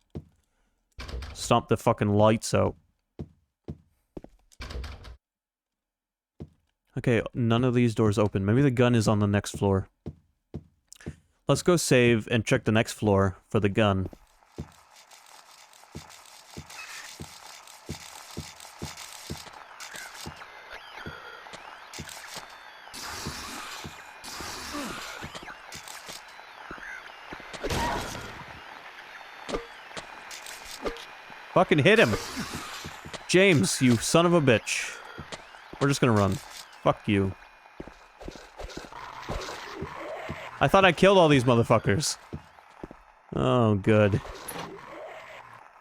Stomp the fucking lights out. Okay, none of these doors open. Maybe the gun is on the next floor. Let's go save and check the next floor for the gun. Fucking hit him! James, you son of a bitch. We're just gonna run. Fuck you. I thought I killed all these motherfuckers. Oh, good.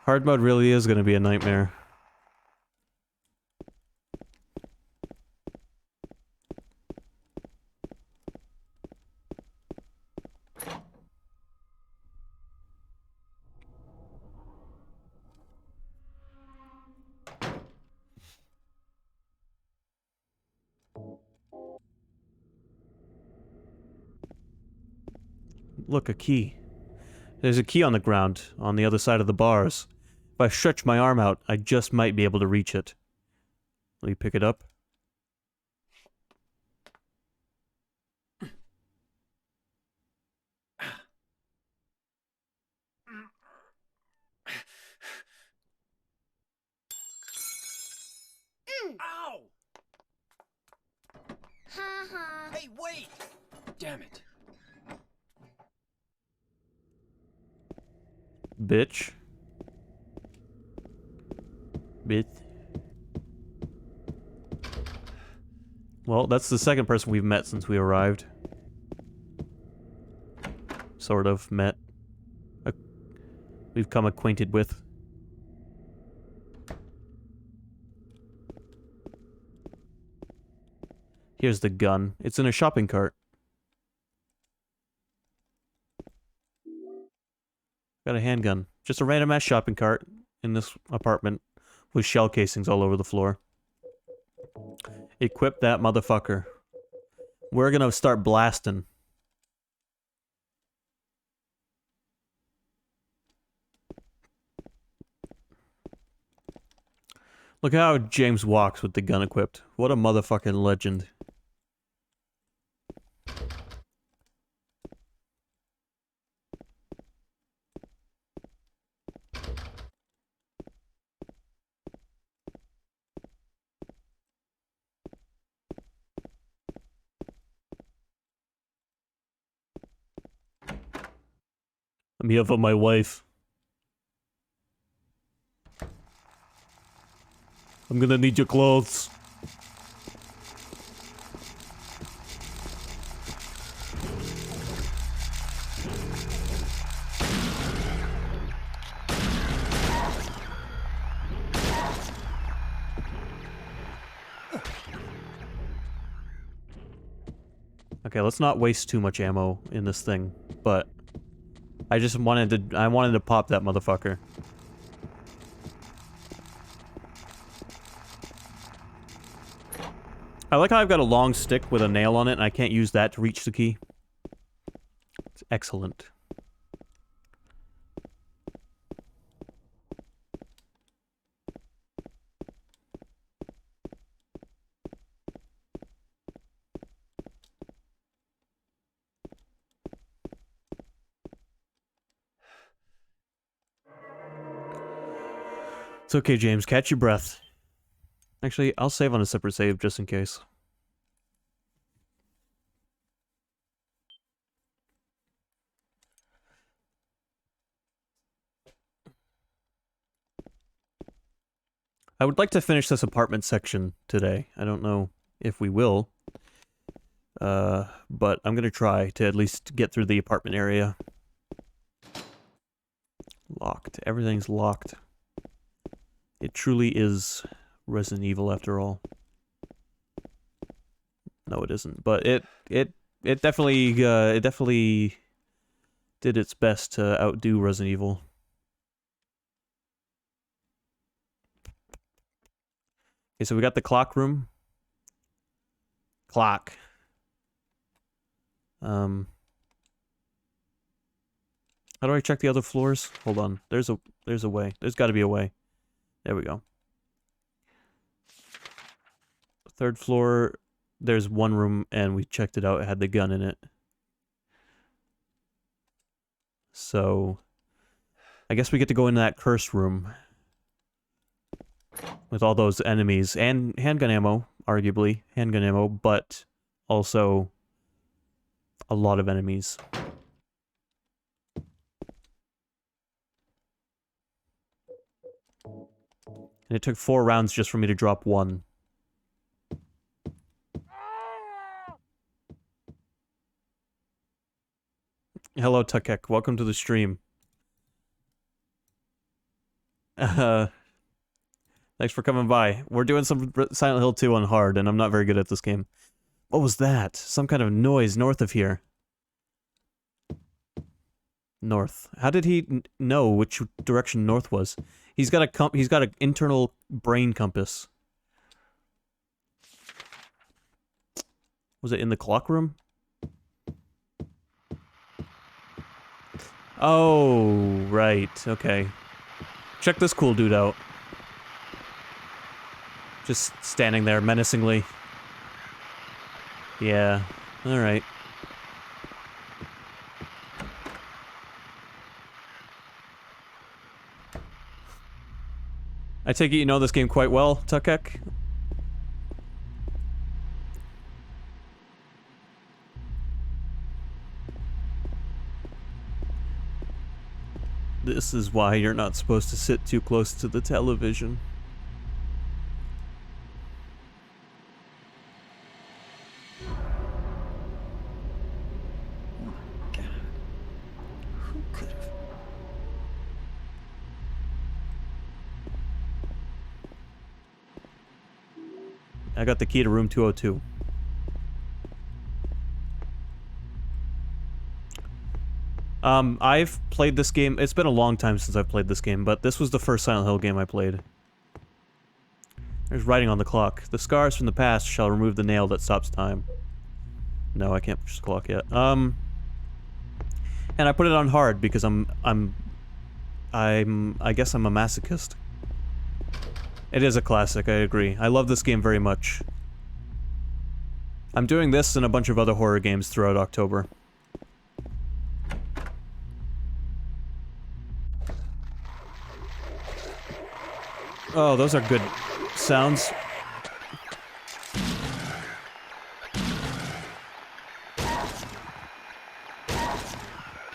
Hard mode really is gonna be a nightmare. Look, a key. There's a key on the ground, on the other side of the bars. If I stretch my arm out, I just might be able to reach it. Will you pick it up? Ow! Hey, wait! Damn it. Bitch. Bitch. Well, that's the second person we've met since we arrived. Sort of met. We've come acquainted with. Here's the gun. It's in a shopping cart. Got a handgun. Just a random ass shopping cart in this apartment with shell casings all over the floor. Equip that motherfucker. We're gonna start blasting. Look how James walks with the gun equipped. What a motherfucking legend. I'm here for my wife. I'm gonna need your clothes. Okay, let's not waste too much ammo in this thing, but I wanted to pop that motherfucker. I like how I've got a long stick with a nail on it and I can't use that to reach the key. It's excellent. It's okay, James. Catch your breath. Actually, I'll save on a separate save just in case. I would like to finish this apartment section today. I don't know if we will. But I'm gonna try to at least get through the apartment area. Locked. Everything's locked. It truly is Resident Evil after all. No, it isn't. But it definitely did its best to outdo Resident Evil. Okay, so we got the clock room. Clock. How do I check the other floors? Hold on. There's a way. There's got to be a way. There we go. Third floor, there's one room, and we checked it out. It had the gun in it. So, I guess we get to go into that cursed room. With all those enemies. And handgun ammo, arguably. Handgun ammo, but also a lot of enemies. And it took 4 rounds just for me to drop 1. Hello, Tukek. Welcome to the stream. Thanks for coming by. We're doing some Silent Hill 2 on hard, and I'm not very good at this game. What was that? Some kind of noise north of here. North. How did he know which direction north was? He's got an internal brain compass. Was it in the clock room? Oh, right. Okay. Check this cool dude out. Just standing there menacingly. Yeah. All right. I take it you know this game quite well, Tukek? This is why you're not supposed to sit too close to the television. God. Who could have? I got the key to room 202. I've played this game. It's been a long time since I've played this game, but this was the first Silent Hill game I played. There's writing on the clock. The scars from the past shall remove the nail that stops time. No, I can't push the clock yet. And I put it on hard because I guess I'm a masochist. It is a classic, I agree. I love this game very much. I'm doing this and a bunch of other horror games throughout October. Oh, those are good sounds.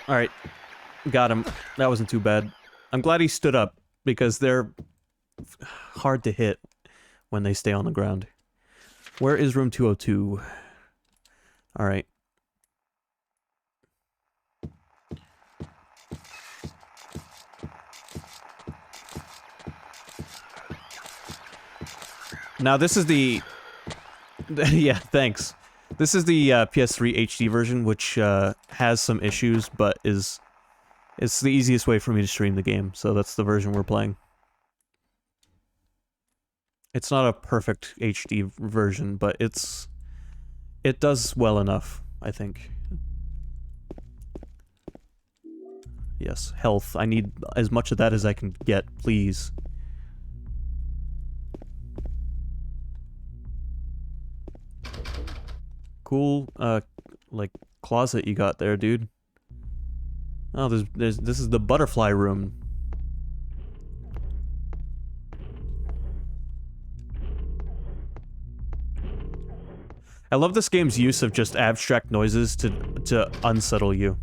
Alright. Got him. That wasn't too bad. I'm glad he stood up, because they're hard to hit when they stay on the ground. Where is room 202? Alright. Now this is the... yeah, thanks. This is the PS3 HD version, which has some issues, but it's the easiest way for me to stream the game, so that's the version we're playing. It's not a perfect HD version, but it does well enough, I think. Yes, health. I need as much of that as I can get, please. Cool, like, closet you got there, dude. Oh, this is the butterfly room. I love this game's use of just abstract noises to unsettle you.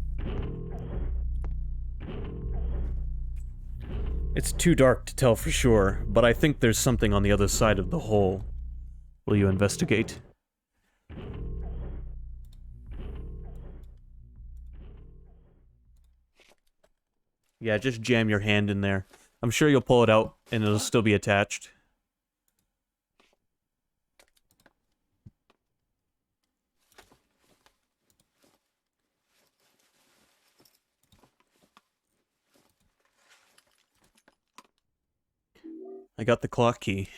It's too dark to tell for sure, but I think there's something on the other side of the hole. Will you investigate? Yeah, just jam your hand in there. I'm sure you'll pull it out, and it'll still be attached. I got the clock key.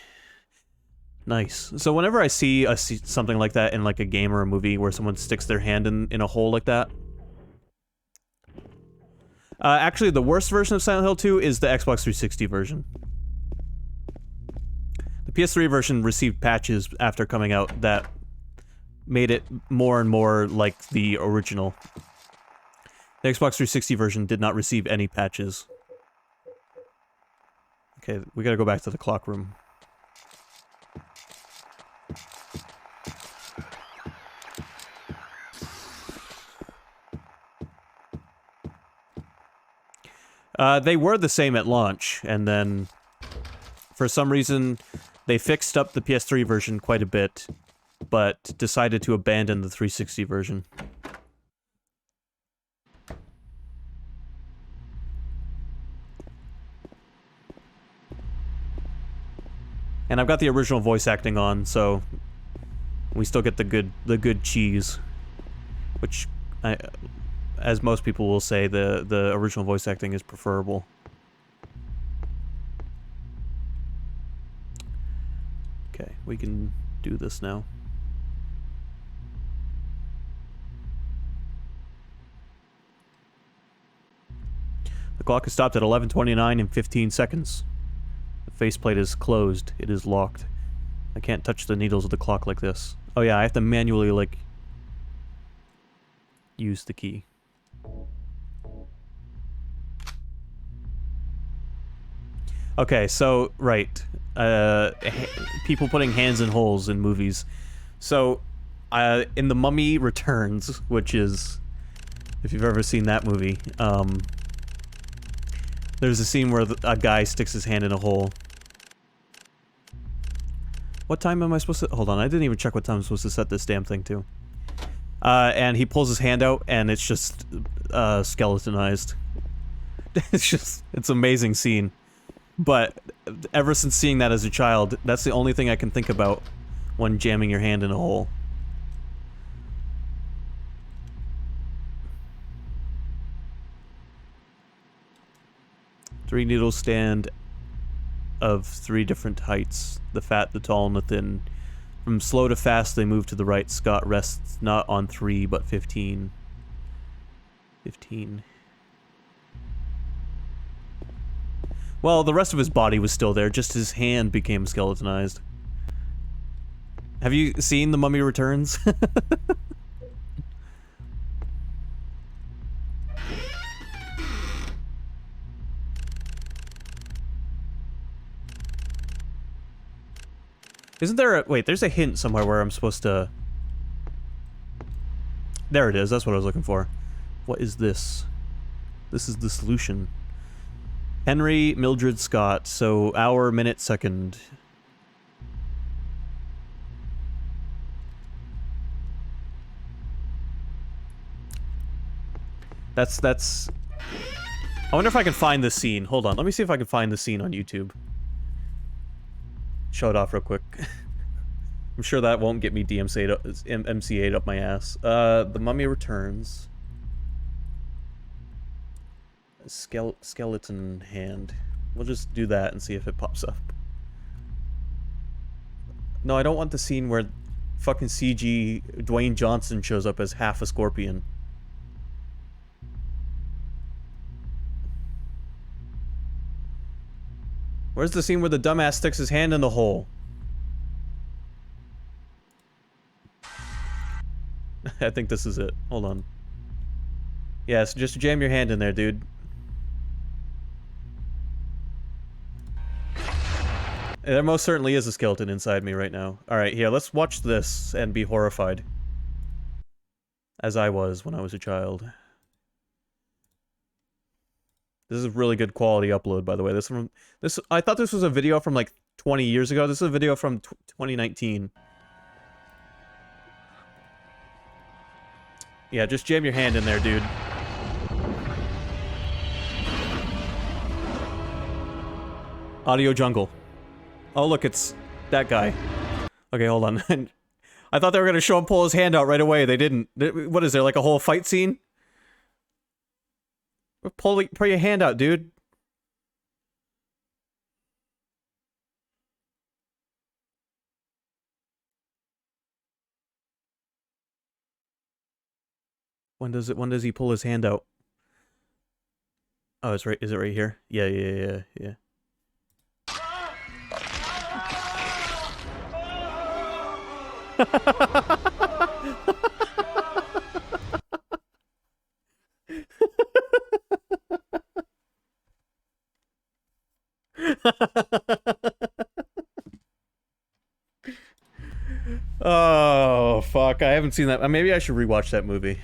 Nice. So whenever I see something like that in like a game or a movie where someone sticks their hand in a hole like that... actually, the worst version of Silent Hill 2 is the Xbox 360 version. The PS3 version received patches after coming out that made it more and more like the original. The Xbox 360 version did not receive any patches. Okay, we gotta go back to the clock room. They were the same at launch, and then for some reason they fixed up the PS3 version quite a bit, but decided to abandon the 360 version. And I've got the original voice acting on, so we still get the good cheese, which as most people will say, the original voice acting is preferable. Okay, we can do this now. The clock is stopped at 11:29 and 15 seconds. The faceplate is closed. It is locked. I can't touch the needles of the clock like this. Oh yeah, I have to manually, like, use the key. Okay, so, right. People putting hands in holes in movies. So, in The Mummy Returns, which is, if you've ever seen that movie, there's a scene where a guy sticks his hand in a hole. What time am I supposed to... Hold on, I didn't even check what time I'm supposed to set this damn thing to. And he pulls his hand out, and it's just, skeletonized. It's an amazing scene. But ever since seeing that as a child, that's the only thing I can think about when jamming your hand in a hole. Three needles stand of 3 different heights. The fat, the tall, and the thin. From slow to fast, they move to the right. Scott rests not on 3, but 15. 15. Well, the rest of his body was still there, just his hand became skeletonized. Have you seen The Mummy Returns? Isn't there a... Wait, there's a hint somewhere where I'm supposed to... There it is, that's what I was looking for. What is this? This is the solution. Henry Mildred Scott, so hour, minute, second. That's... I wonder if I can find this scene. Hold on, let me see if I can find the scene on YouTube. Show it off real quick. I'm sure that won't get me MCA'd up my ass. The Mummy Returns. Skeleton hand. We'll just do that and see if it pops up. No, I don't want the scene where fucking CG Dwayne Johnson shows up as half a scorpion. Where's the scene where the dumbass sticks his hand in the hole? I think this is it. Hold on. Yes, just jam your hand in there, dude. There most certainly is a skeleton inside me right now. Alright, here, let's watch this and be horrified. As I was when I was a child. This is really good quality upload, by the way. I thought this was a video from like 20 years ago. This is a video from 2019. Yeah, just jam your hand in there, dude. Audio Jungle. Oh, look, it's that guy. Okay, hold on. I thought they were going to show him pull his hand out right away. They didn't. What is there, like a whole fight scene? Pull your hand out, dude. When does he pull his hand out? Oh, it's right. Is it right here? Yeah. Oh, fuck. I haven't seen that. Maybe I should rewatch that movie.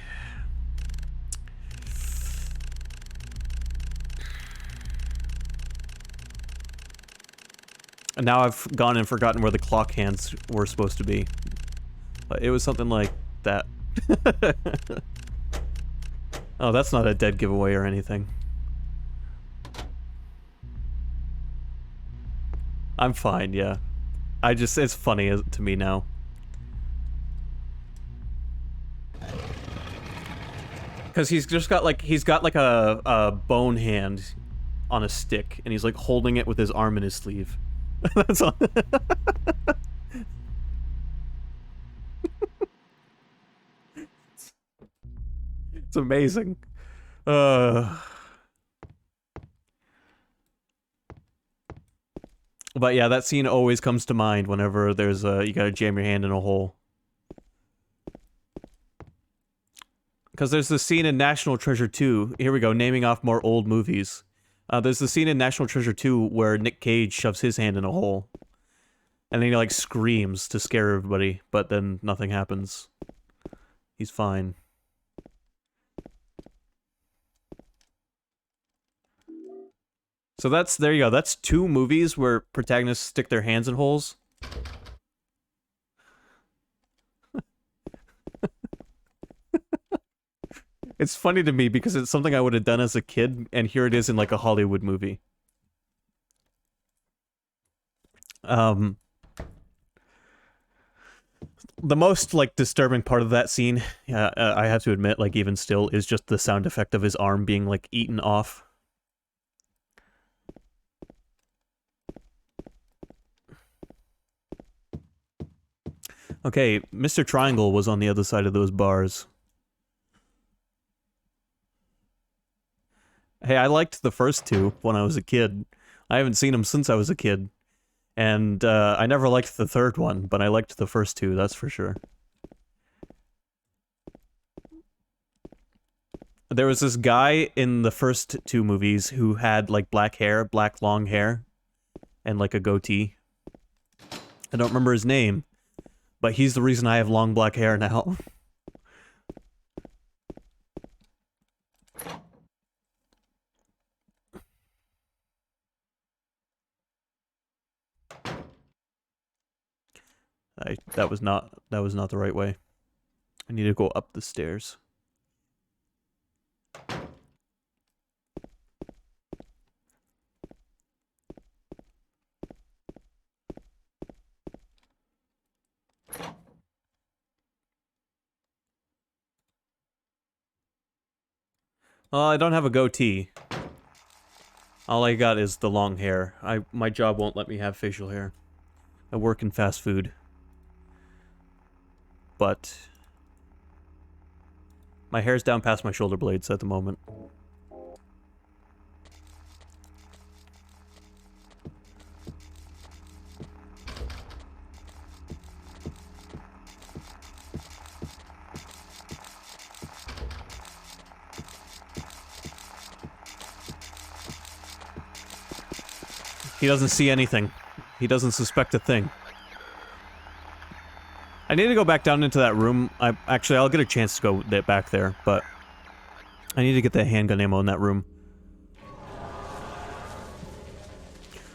And now I've gone and forgotten where the clock hands were supposed to be. But it was something like that. Oh, that's not a dead giveaway or anything. I'm fine, yeah. It's funny to me now. Because he's got like a bone hand on a stick, and he's like holding it with his arm in his sleeve. That's all. It's amazing. But yeah, that scene always comes to mind whenever there's you gotta jam your hand in a hole. Because there's the scene in National Treasure 2. Here we go, naming off more old movies. There's the scene in National Treasure 2 where Nick Cage shoves his hand in a hole. And then he, like, screams to scare everybody, but then nothing happens. He's fine. So there you go. That's 2 movies where protagonists stick their hands in holes. It's funny to me because it's something I would have done as a kid, and here it is in like a Hollywood movie. The most like disturbing part of that scene, I have to admit, like even still, is just the sound effect of his arm being like eaten off. Okay, Mr. Triangle was on the other side of those bars. Hey, I liked the first 2 when I was a kid. I haven't seen them since I was a kid. And I never liked the third one, but I liked the first 2, that's for sure. There was this guy in the first 2 movies who had like black long hair, and like a goatee. I don't remember his name, but he's the reason I have long black hair now. That was not the right way. I need to go up the stairs. I don't have a goatee. All I got is the long hair. My job won't let me have facial hair. I work in fast food. But my hair's down past my shoulder blades at the moment. He doesn't see anything. He doesn't suspect a thing. I need to go back down into that room. I'll get a chance to go back there, but I need to get the handgun ammo in that room.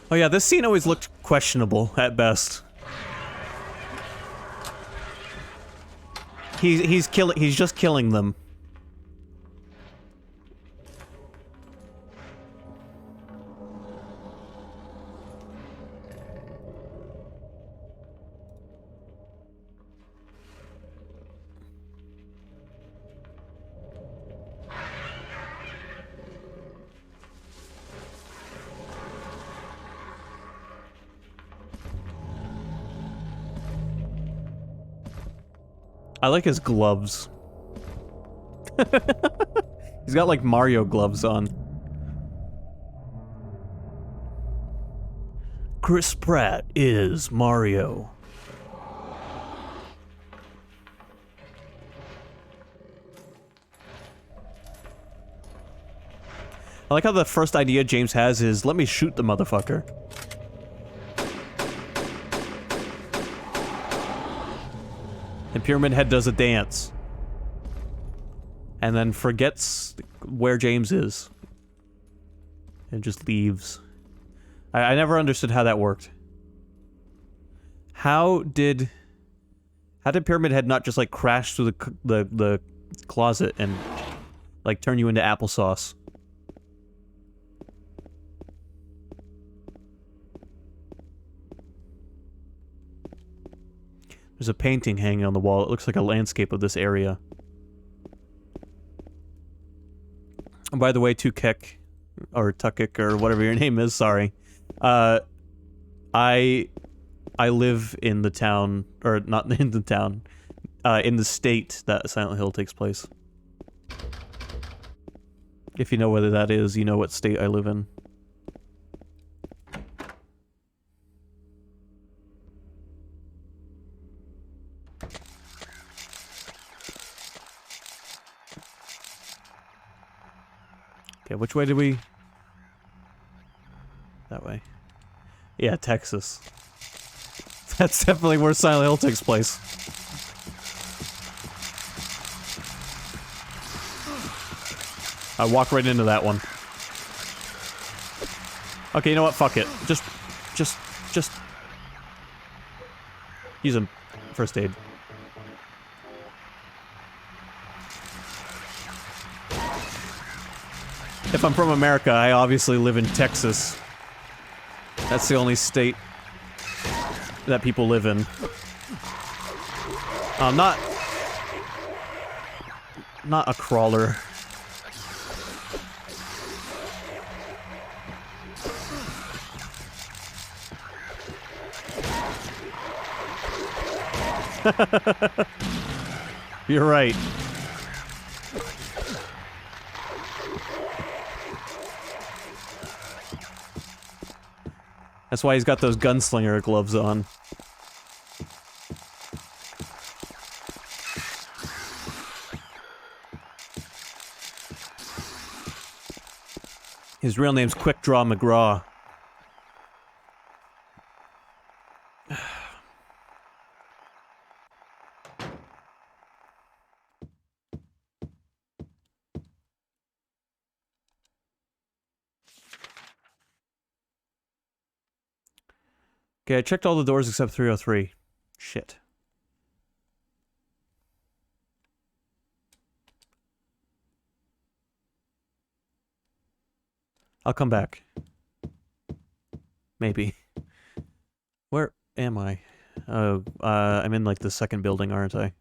Oh yeah, this scene always looked questionable at best. He's just killing them. I like his gloves. He's got like Mario gloves on. Chris Pratt is Mario. I like how the first idea James has is, let me shoot the motherfucker. And Pyramid Head does a dance. And then forgets where James is. And just leaves. I never understood how that worked. How did Pyramid Head not just like crash through the closet and like turn you into applesauce? There's a painting hanging on the wall. It looks like a landscape of this area. And by the way, Tukek, or Tukik, or whatever your name is, sorry. I live in the town, or not in the town, in the state that Silent Hill takes place. If you know whether that is, you know what state I live in. Okay, which way did we... That way. Yeah, Texas. That's definitely where Silent Hill takes place. I walked right into that one. Okay, you know what? Fuck it. Just... Use a first aid. If I'm from America, I obviously live in Texas. That's the only state that people live in. Not a crawler. You're right. That's why he's got those gunslinger gloves on. His real name's Quick Draw McGraw. Okay, I checked all the doors except 303. Shit. I'll come back. Maybe. Where am I? I'm in like the second building, aren't I?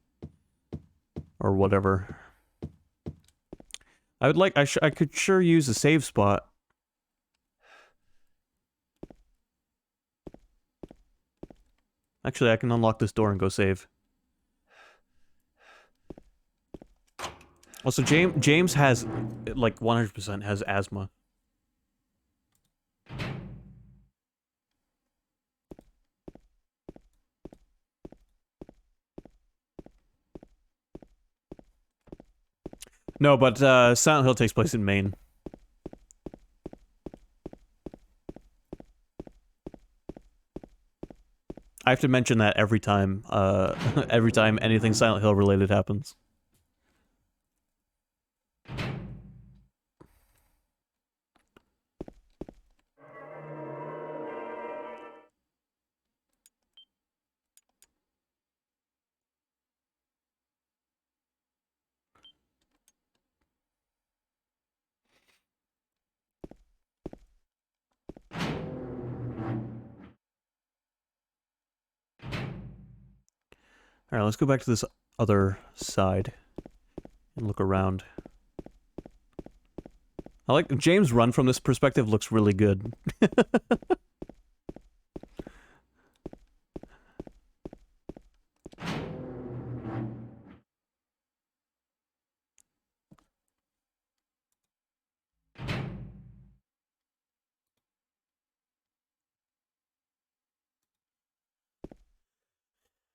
Or whatever. I would like. I could sure use a save spot. Actually, I can unlock this door and go save. Also, James has like 100% has asthma. No, but Silent Hill takes place in Maine. I have to mention that every time anything Silent Hill related happens. Alright, let's go back to this other side and look around. I like James' run from this perspective looks really good.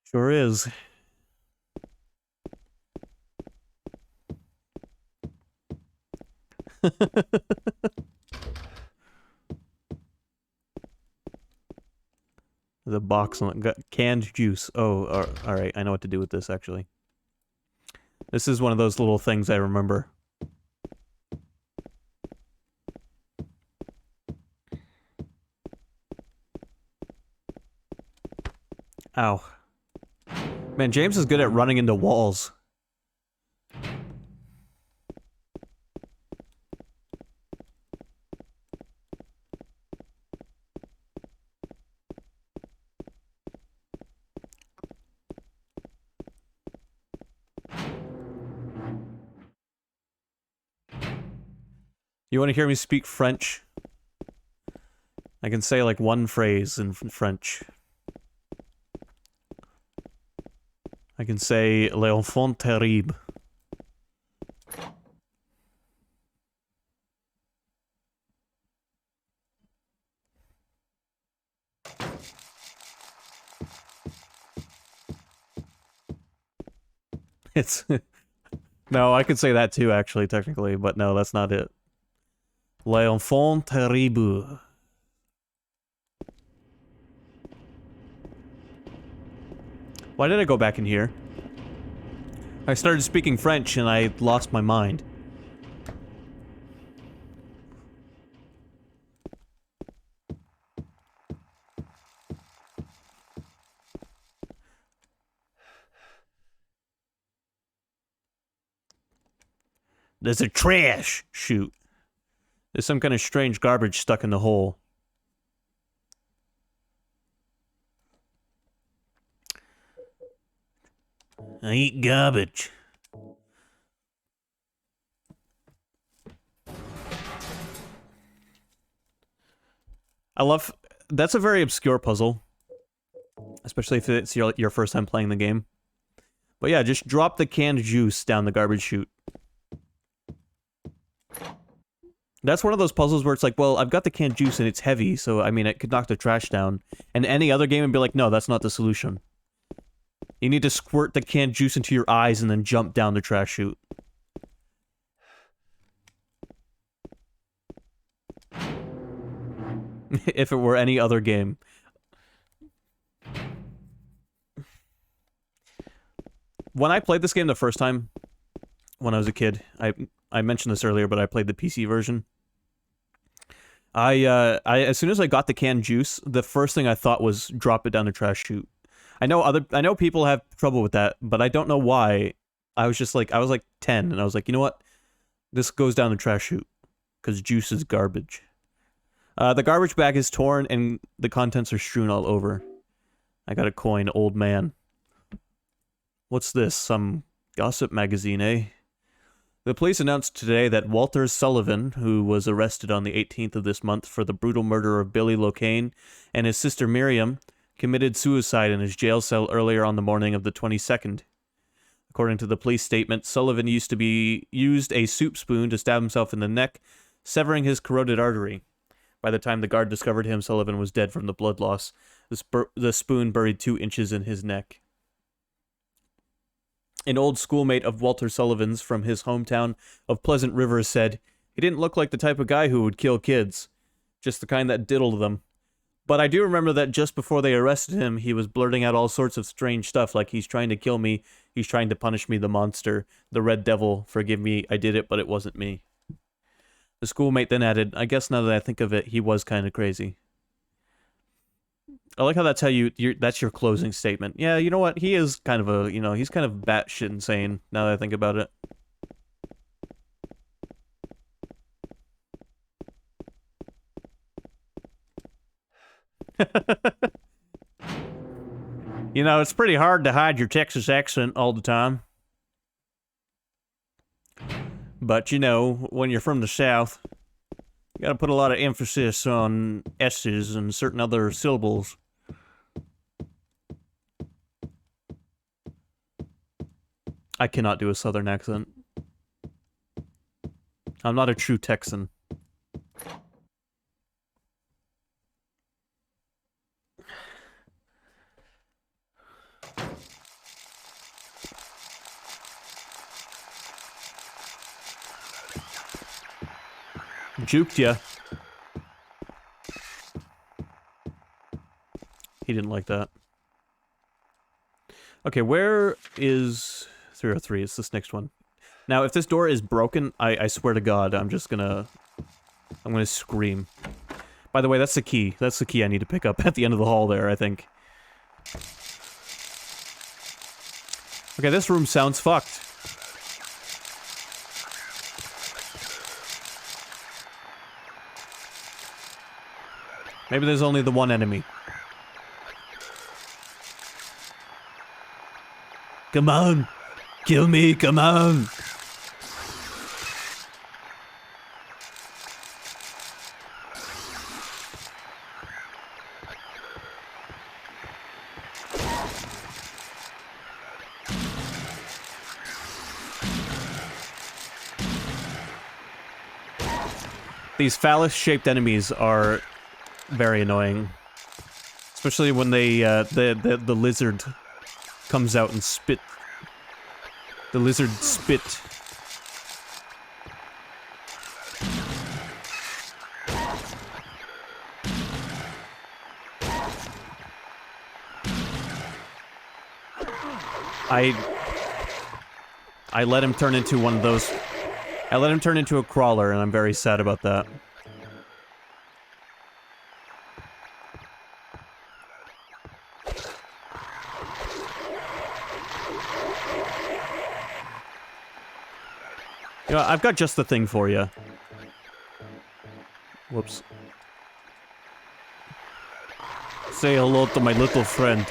Sure is. The box on got canned juice. Oh, all right. I know what to do with this, actually. This is one of those little things I remember. Ow. Man, James is good at running into walls. You want to hear me speak French? I can say like one phrase in French. I can say l'enfant terrible. It's no, I could say that too, actually, technically, but no, that's not it. L'enfant terrible. Why did I go back in here? I started speaking French and I lost my mind. There's a trash chute. There's some kind of strange garbage stuck in the hole. I eat garbage. I love... That's a very obscure puzzle. Especially if it's your first time playing the game. But yeah, just drop the canned juice down the garbage chute. That's one of those puzzles where it's like, well, I've got the canned juice and it's heavy, so, I mean, it could knock the trash down. And any other game would be like, no, that's not the solution. You need to squirt the canned juice into your eyes and then jump down the trash chute. If it were any other game. When I played this game the first time, when I was a kid, I mentioned this earlier, but I played the PC version. I as soon as I got the canned juice, the first thing I thought was drop it down the trash chute. I know people have trouble with that, but I don't know why. I was like 10, and I was like, you know what? This goes down the trash chute, because juice is garbage. The garbage bag is torn, and the contents are strewn all over. I got a coin, old man. What's this? Some gossip magazine, eh? The police announced today that Walter Sullivan, who was arrested on the 18th of this month for the brutal murder of Billy Locane and his sister Miriam, committed suicide in his jail cell earlier on the morning of the 22nd. According to the police statement, Sullivan used a soup spoon to stab himself in the neck, severing his carotid artery. By the time the guard discovered him, Sullivan was dead from the blood loss. The spoon buried 2 inches in his neck. An old schoolmate of Walter Sullivan's from his hometown of Pleasant River said, "He didn't look like the type of guy who would kill kids. Just the kind that diddled them." But I do remember that just before they arrested him, he was blurting out all sorts of strange stuff, like he's trying to kill me, he's trying to punish me, the monster, the red devil, forgive me, I did it, but it wasn't me. The schoolmate then added, "I guess now that I think of it, he was kind of crazy." I like how that's that's your closing statement. Yeah, you know what? He is kind of he's kind of batshit insane now that I think about it. It's pretty hard to hide your Texas accent all the time. But, when you're from the South, you gotta put a lot of emphasis on S's and certain other syllables. I cannot do a Southern accent. I'm not a true Texan. Juked ya. He didn't like that. Okay, where is 303? It's this next one. Now, if this door is broken, I swear to God, I'm gonna scream. By the way, that's the key. That's the key I need to pick up at the end of the hall there, I think. Okay, this room sounds fucked. Maybe there's only the one enemy. Come on! Kill me, come on! These phallus-shaped enemies are very annoying. Especially when the lizard comes out and spit. The lizard spit. I let him turn into one of those. I let him turn into a crawler, and I'm very sad about that. I've got just the thing for you. Whoops. Say hello to my little friend.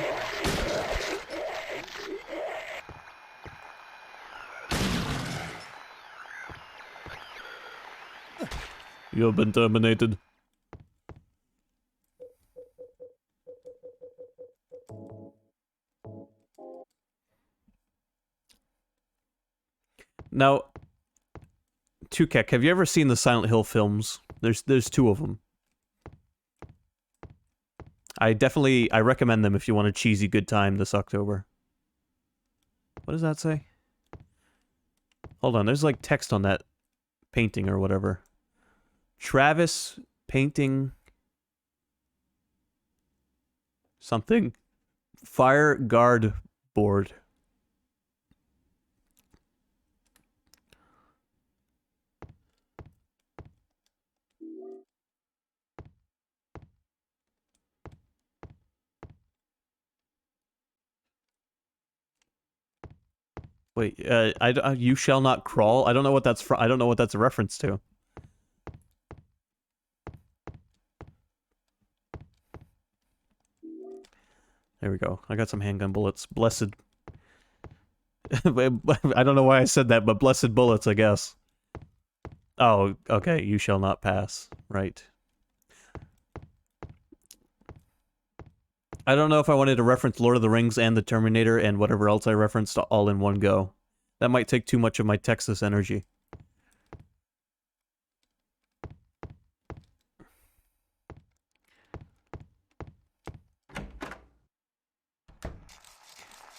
You have been terminated. Now, Tukek, have you ever seen the Silent Hill films? There's 2 of them. I recommend them if you want a cheesy good time this October. What does that say? Hold on, there's like text on that painting or whatever. Travis painting something. Fire guard board. Wait, you shall not crawl? I don't know what that's from. I don't know what that's a reference to. There we go. I got some handgun bullets. Blessed. I don't know why I said that, but blessed bullets, I guess. Oh, okay. You shall not pass. Right. I don't know if I wanted to reference Lord of the Rings and the Terminator and whatever else I referenced all in one go. That might take too much of my Texas energy.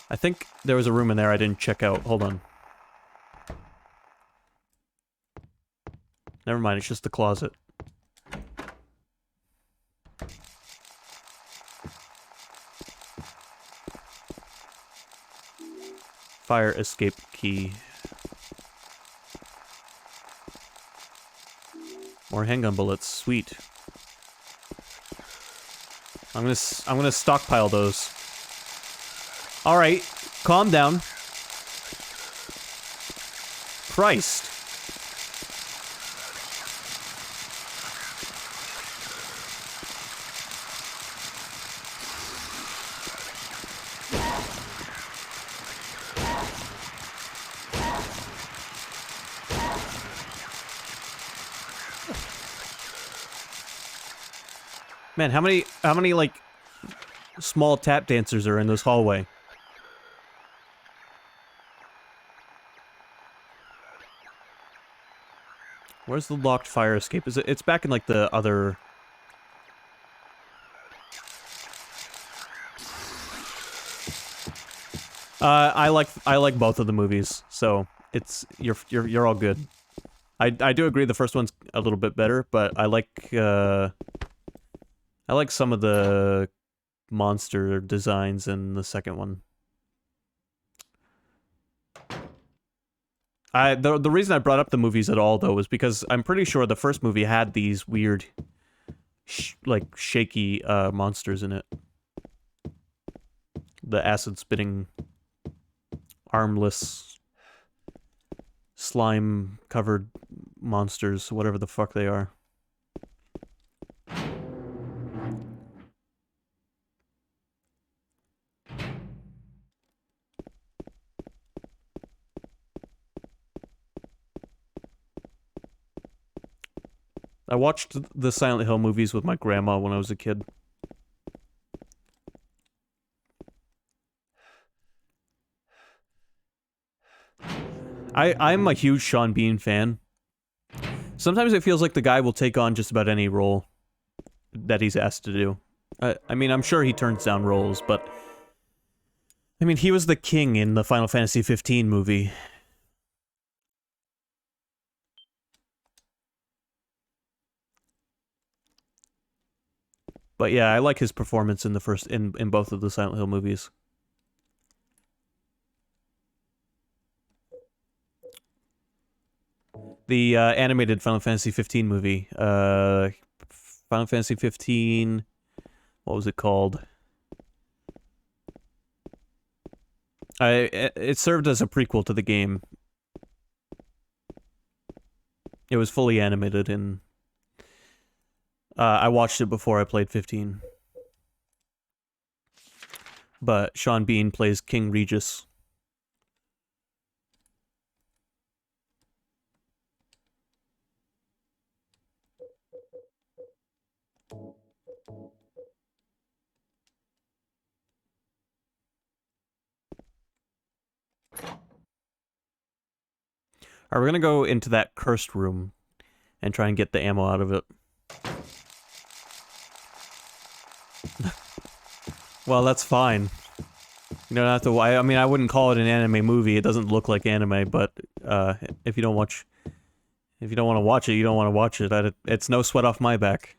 I think there was a room in there I didn't check out. Hold on. Never mind, it's just the closet. Fire escape key. More handgun bullets, sweet. I'm gonna stockpile those. All right, calm down. Christ. Man, how many like small tap dancers are in this hallway? Where's the locked fire escape? Is it? It's back in like the other. I like both of the movies, so it's you're all good. I do agree the first one's a little bit better, but I like some of the monster designs in the second one. The reason I brought up the movies at all, though, was because I'm pretty sure the first movie had these weird, like, shaky monsters in it. The acid-spitting, armless, slime-covered monsters, whatever the fuck they are. I watched the Silent Hill movies with my grandma when I was a kid. I'm a huge Sean Bean fan. Sometimes it feels like the guy will take on just about any role that he's asked to do. I mean, I'm sure he turns down roles, but... I mean, he was the king in the Final Fantasy 15 movie. But yeah, I like his performance in the in both of the Silent Hill movies. The animated Final Fantasy 15 movie, Final Fantasy 15, what was it called? It served as a prequel to the game. It was fully animated and I watched it before I played 15. But Sean Bean plays King Regis. Alright, we're gonna go into that cursed room and try and get the ammo out of it. Well, that's fine. You don't have to. I mean, I wouldn't call it an anime movie. It doesn't look like anime, but if you don't want to watch it, you don't want to watch it. It's no sweat off my back.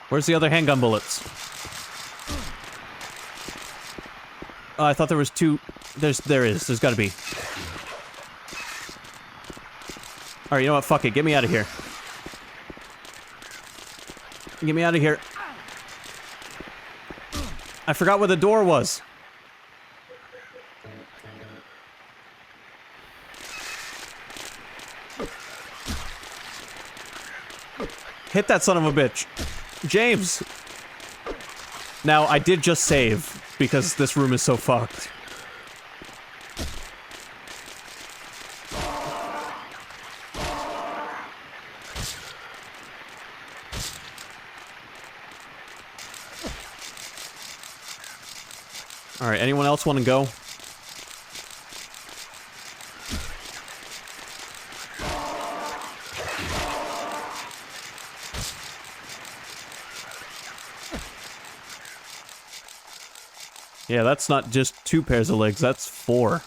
Where's the other handgun bullets? Oh, I thought there was two. There is. There's gotta be. Alright, you know what? Fuck it. Get me out of here. Get me out of here. I forgot where the door was. Hit that son of a bitch. James! Now, I did just save, because this room is so fucked. Alright, anyone else want to go? Yeah, that's not just 2 pairs of legs, that's 4.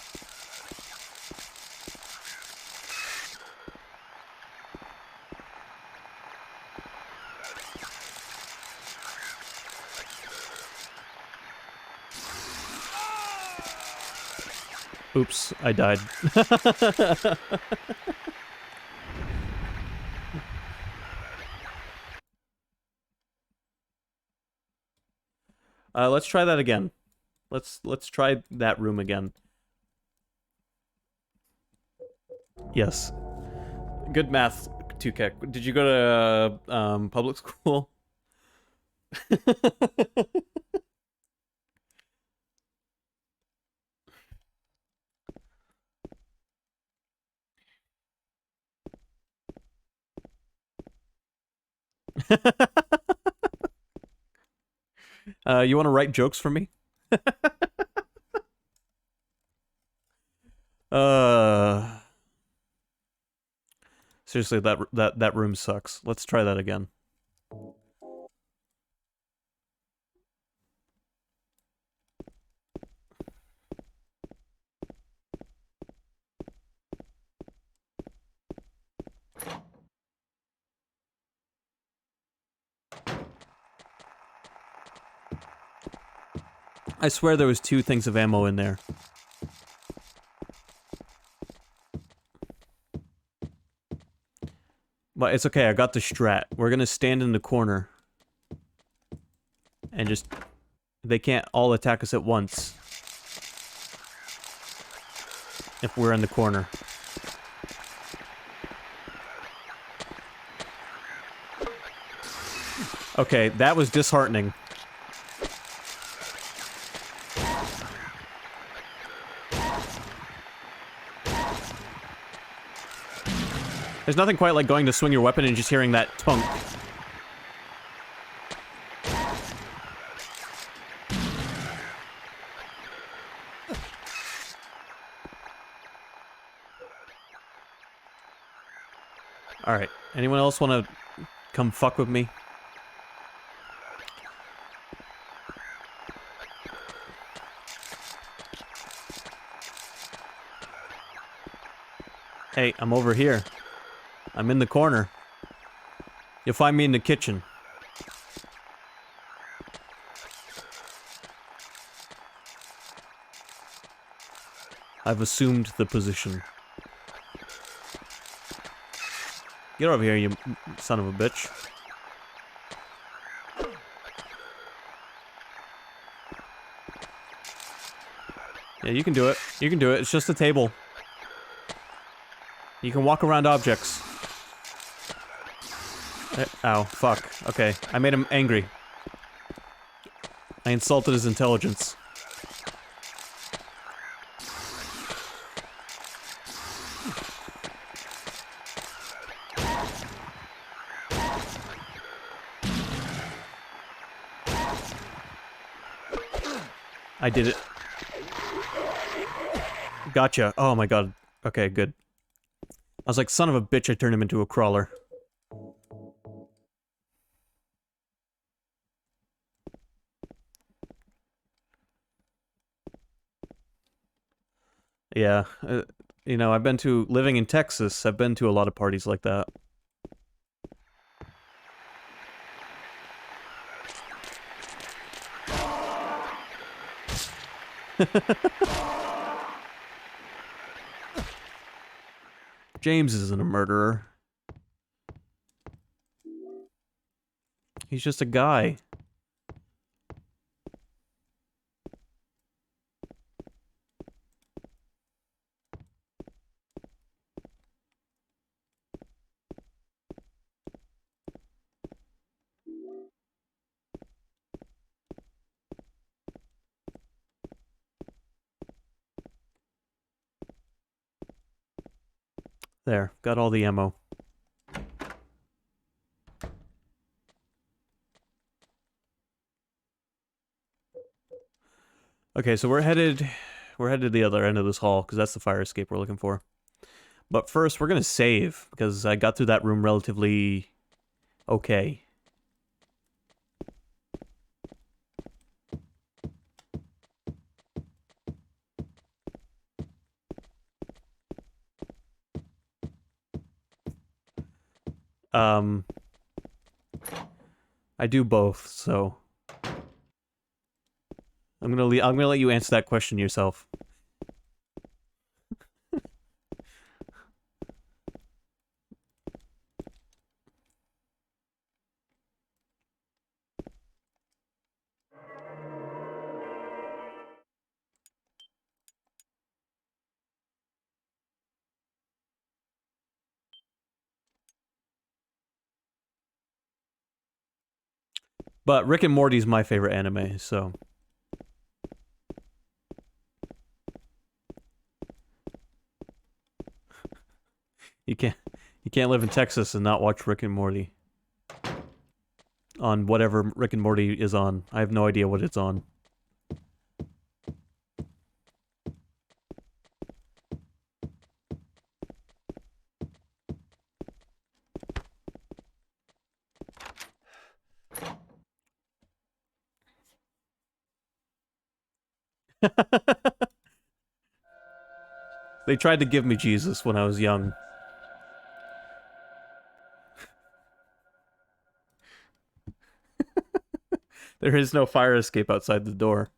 Oops, I died. Let's try that again. Let's try that room again. Yes. Good math, 2K. Did you go to public school? You want to write jokes for me? Seriously, that room sucks. Let's try that again. I swear there was 2 things of ammo in there. But it's okay, I got the strat. We're gonna stand in the corner. And just... They can't all attack us at once. If we're in the corner. Okay, that was disheartening. There's nothing quite like going to swing your weapon and just hearing that tunk. Alright, anyone else want to come fuck with me? Hey, I'm over here. I'm in the corner. You'll find me in the kitchen. I've assumed the position. Get over here, you son of a bitch. Yeah, you can do it. You can do it. It's just a table. You can walk around objects. Ow, fuck. Okay, I made him angry. I insulted his intelligence. I did it. Gotcha. Oh my god. Okay, good. I was like, son of a bitch, I turned him into a crawler. Yeah, you know, living in Texas, I've been to a lot of parties like that. James isn't a murderer. He's just a guy. There, got all the ammo. Okay, so we're headed to the other end of this hall, because that's the fire escape we're looking for. But first, we're gonna save, because I got through that room relatively okay. I do both, so I'm gonna let you answer that question yourself. But Rick and Morty's my favorite anime, so you can't live in Texas and not watch Rick and Morty. On whatever Rick and Morty is on. I have no idea what it's on. They tried to give me Jesus when I was young. There is no fire escape outside the door.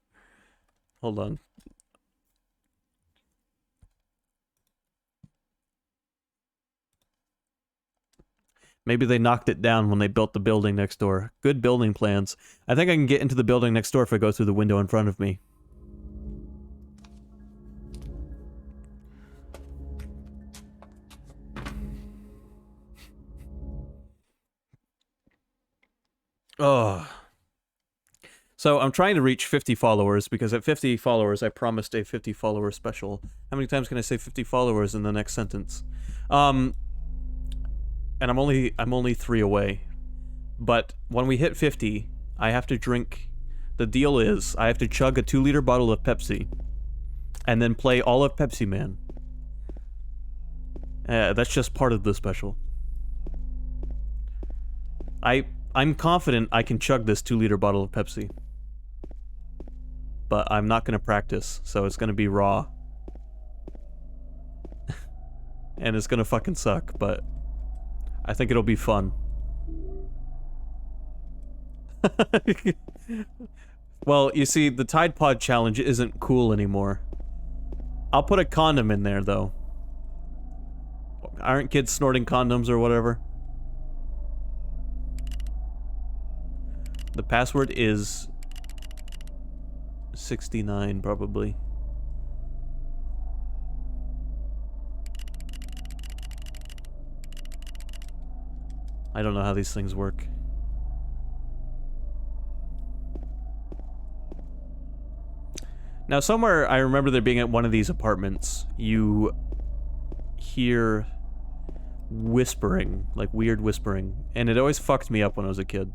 Hold on. Maybe they knocked it down when they built the building next door. Good building plans. I think I can get into the building next door if I go through the window in front of me. Oh. So I'm trying to reach 50 followers because at 50 followers I promised a 50 follower special. How many times can I say 50 followers in the next sentence? And I'm only 3 away. But when we hit 50, I have to drink. The deal is I have to chug a 2-liter bottle of Pepsi and then play all of Pepsi Man. That's just part of the special. I'm confident I can chug this 2-liter bottle of Pepsi. But I'm not gonna practice, so it's gonna be raw. And it's gonna fucking suck, but I think it'll be fun. Well, you see, the Tide Pod challenge isn't cool anymore. I'll put a condom in there, though. Aren't kids snorting condoms or whatever? The password is 69, probably. I don't know how these things work. Now, somewhere I remember there being at one of these apartments, you hear whispering, like weird whispering, and it always fucked me up when I was a kid.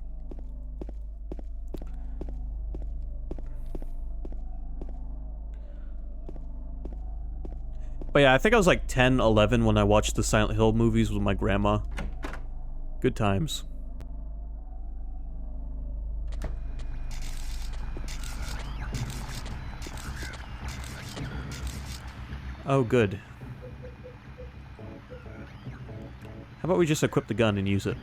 But yeah, I think I was like 10, 11 when I watched the Silent Hill movies with my grandma. Good times. Oh, good. How about we just equip the gun and use it?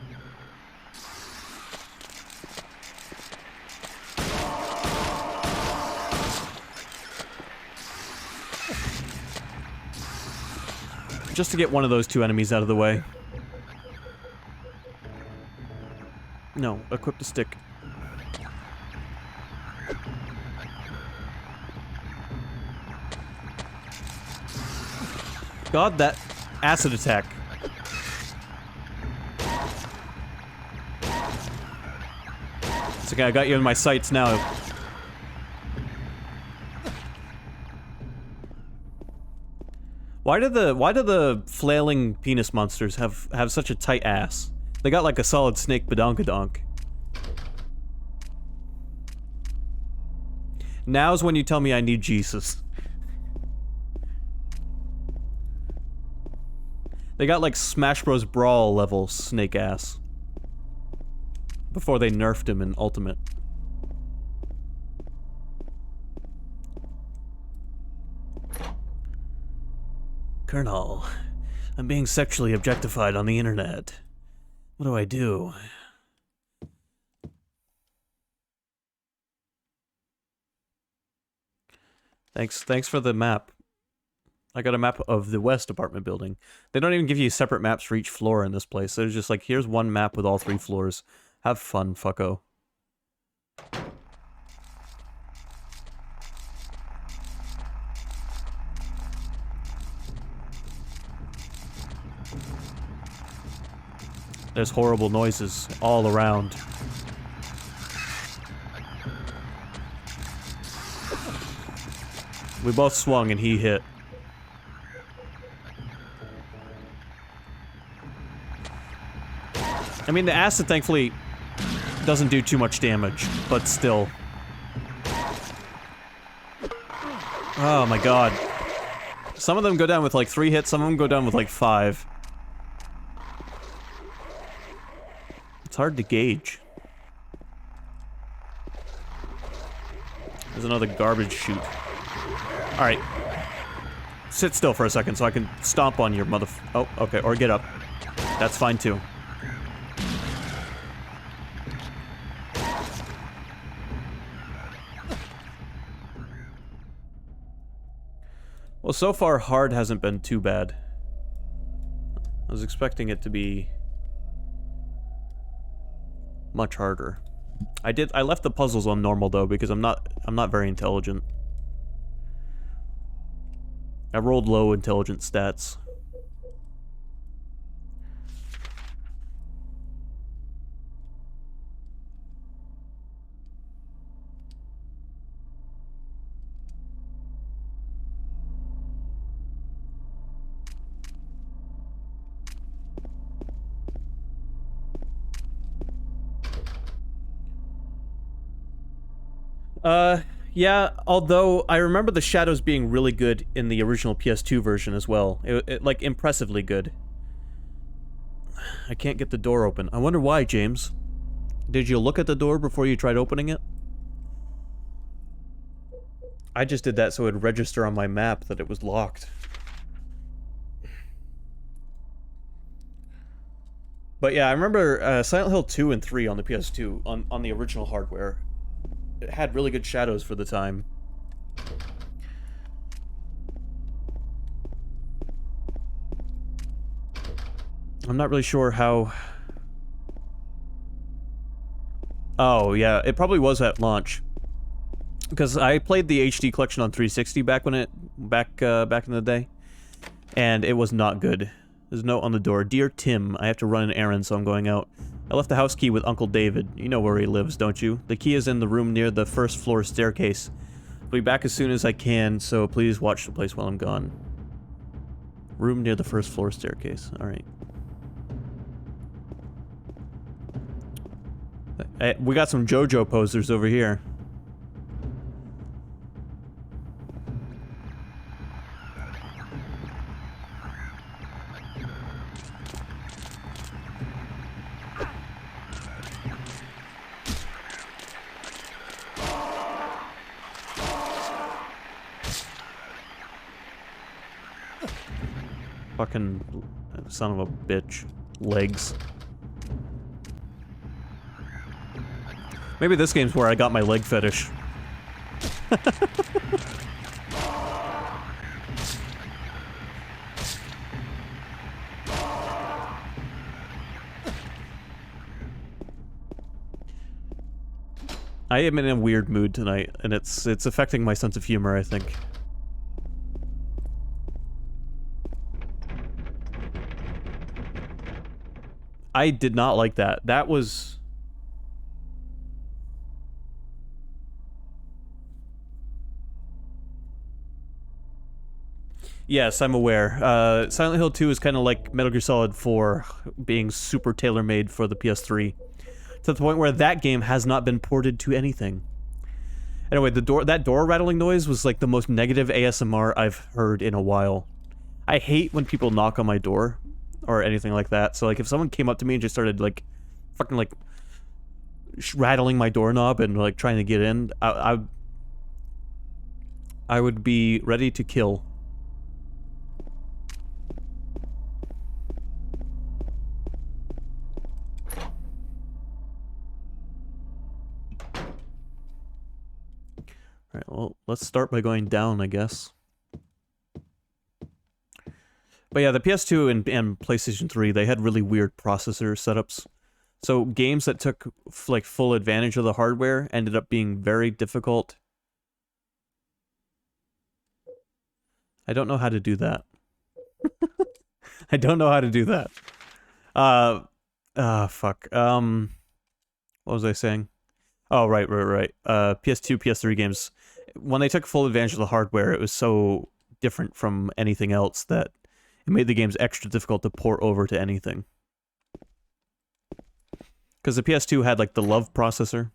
just to get one of those two enemies out of the way. No, equip the stick. God, that acid attack. It's okay, I got you in my sights now. Why do the flailing penis monsters have such a tight ass? They got like a solid snake badonkadonk. Now's when you tell me I need Jesus. They got like Smash Bros. Brawl level snake ass. Before they nerfed him in Ultimate. Colonel, I'm being sexually objectified on the internet. What do I do? Thanks for the map. I got a map of the West apartment building. They don't even give you separate maps for each floor in this place. They're just like, here's one map with all 3 floors. Have fun, fucko. There's horrible noises all around. We both swung and he hit. I mean, the acid thankfully doesn't do too much damage, but still. Oh my god. Some of them go down with like 3 hits, some of them go down with like 5. It's hard to gauge. There's another garbage chute. Alright. Sit still for a second so I can stomp on your oh, okay, or get up. That's fine too. Well, so far, hard hasn't been too bad. I was expecting it to be much harder. I left the puzzles on normal though because I'm not very intelligent. I rolled low intelligence stats. Yeah, although I remember the shadows being really good in the original PS2 version as well. It like, impressively good. I can't get the door open. I wonder why, James. Did you look at the door before you tried opening it? I just did that so it would register on my map that it was locked. But yeah, I remember Silent Hill 2 and 3 on the PS2, on the original hardware. It had really good shadows for the time. I'm not really sure how... Oh, yeah, it probably was at launch. Because I played the HD collection on 360 back when back in the day. And it was not good. There's a note on the door. Dear Tim, I have to run an errand, so I'm going out. I left the house key with Uncle David. You know where he lives, don't you? The key is in the room near the first floor staircase. I'll be back as soon as I can, so please watch the place while I'm gone. Room near the first floor staircase. Alright. We got some JoJo posers over here. Fucking son of a bitch. Legs. Maybe this game's where I got my leg fetish. I am in a weird mood tonight, and it's affecting my sense of humor, I think. I did not like that. That was... Yes, I'm aware. Silent Hill 2 is kind of like Metal Gear Solid 4 being super tailor-made for the PS3. To the point where that game has not been ported to anything. Anyway, that door rattling noise was like the most negative ASMR I've heard in a while. I hate when people knock on my door or anything like that. So like if someone came up to me and just started like fucking like rattling my doorknob and like trying to get in, I would be ready to kill. Alright, well, let's start by going down, I guess. But yeah, the PS2 and PlayStation 3, they had really weird processor setups. So games that took like full advantage of the hardware ended up being very difficult. I don't know how to do that. I don't know how to do that. Fuck. What was I saying? Oh, right. PS2, PS3 games, when they took full advantage of the hardware, it was so different from anything else that it made the games extra difficult to port over to anything. Because the PS2 had, like, the Love processor.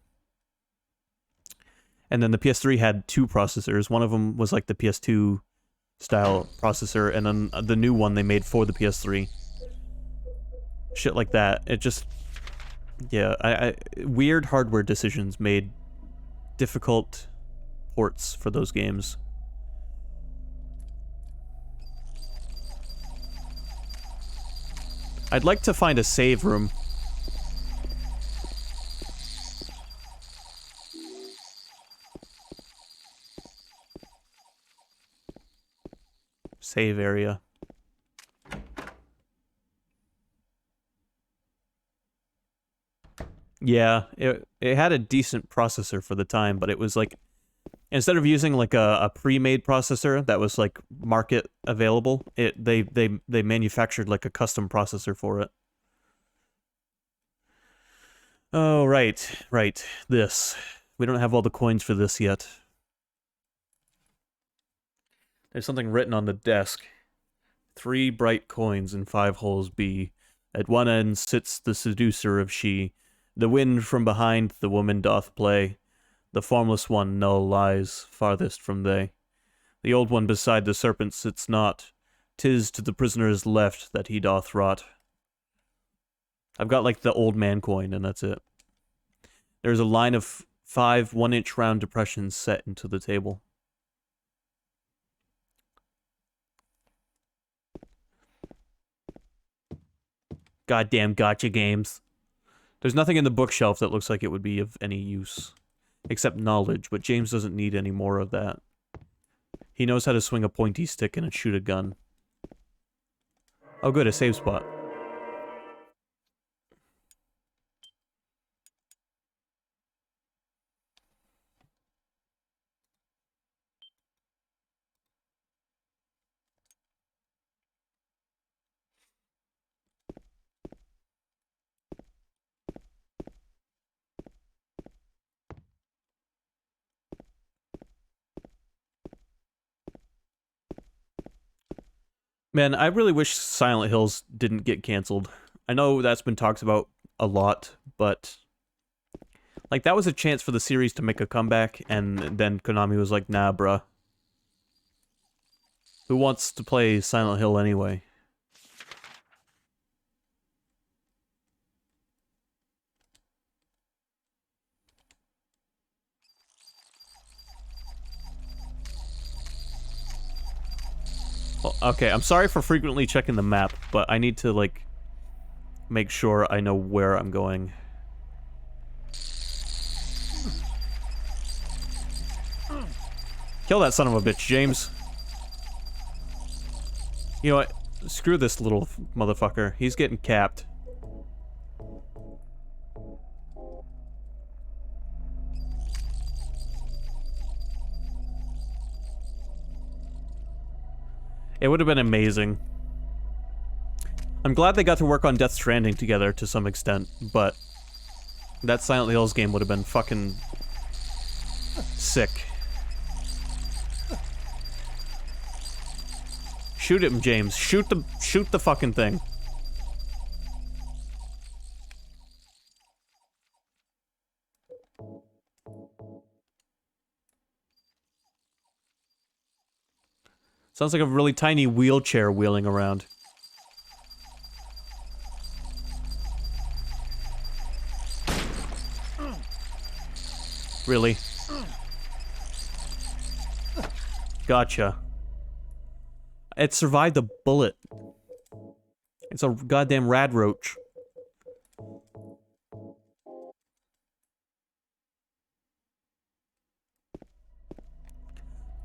And then the PS3 had two processors. One of them was, like, the PS2 style processor, and then the new one they made for the PS3. Shit like that. It just... Yeah, weird hardware decisions made difficult ports for those games. I'd like to find a save room. Save area. Yeah, it had a decent processor for the time, but it was like, instead of using like a pre-made processor that was like market available, they manufactured like a custom processor for it. Oh, right. This. We don't have all the coins for this yet. There's something written on the desk. 3 bright coins and 5 holes be. At one end sits the seducer of she. The wind from behind the woman doth play. The formless one null lies farthest from they. The old one beside the serpent sits not. 'Tis to the prisoner's left that he doth rot. I've got like the old man coin, and that's it. There's a line of 5 1-inch round depressions set into the table. Goddamn gotcha games. There's nothing in the bookshelf that looks like it would be of any use. Except knowledge, but James doesn't need any more of that. He knows how to swing a pointy stick and shoot a gun. Oh good, a save spot. Man, I really wish Silent Hills didn't get canceled. I know that's been talked about a lot, but... like, that was a chance for the series to make a comeback, and then Konami was like, nah, bruh. Who wants to play Silent Hill anyway? Well, okay, I'm sorry for frequently checking the map, but I need to, like, make sure I know where I'm going. Kill that son of a bitch, James. You know what? Screw this little motherfucker. He's getting capped. It would have been amazing. I'm glad they got to work on Death Stranding together to some extent, but that Silent Hills game would have been fucking sick. Shoot him, James. Shoot the fucking thing. Sounds like a really tiny wheelchair wheeling around. Really? Gotcha. It survived a bullet. It's a goddamn radroach.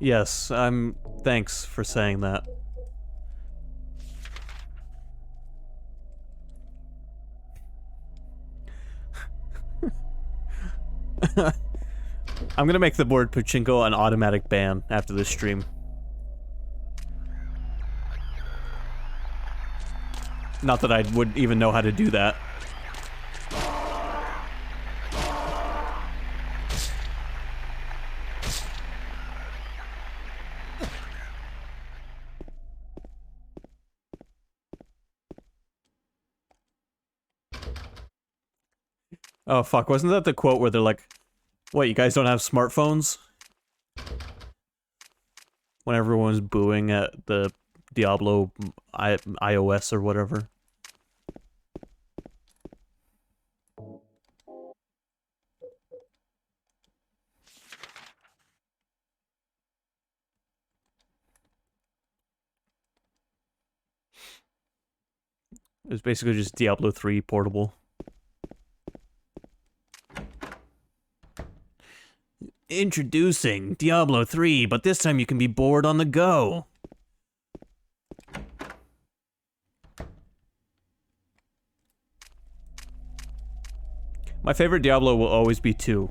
Yes, thanks for saying that. I'm gonna make the word pachinko an automatic ban after this stream. Not that I would even know how to do that. Oh fuck, wasn't that the quote where they're like, what, you guys don't have smartphones? When everyone's booing at the Diablo iOS or whatever. It was basically just Diablo 3 portable. Introducing Diablo 3, but this time you can be bored on the go. My favorite Diablo will always be 2.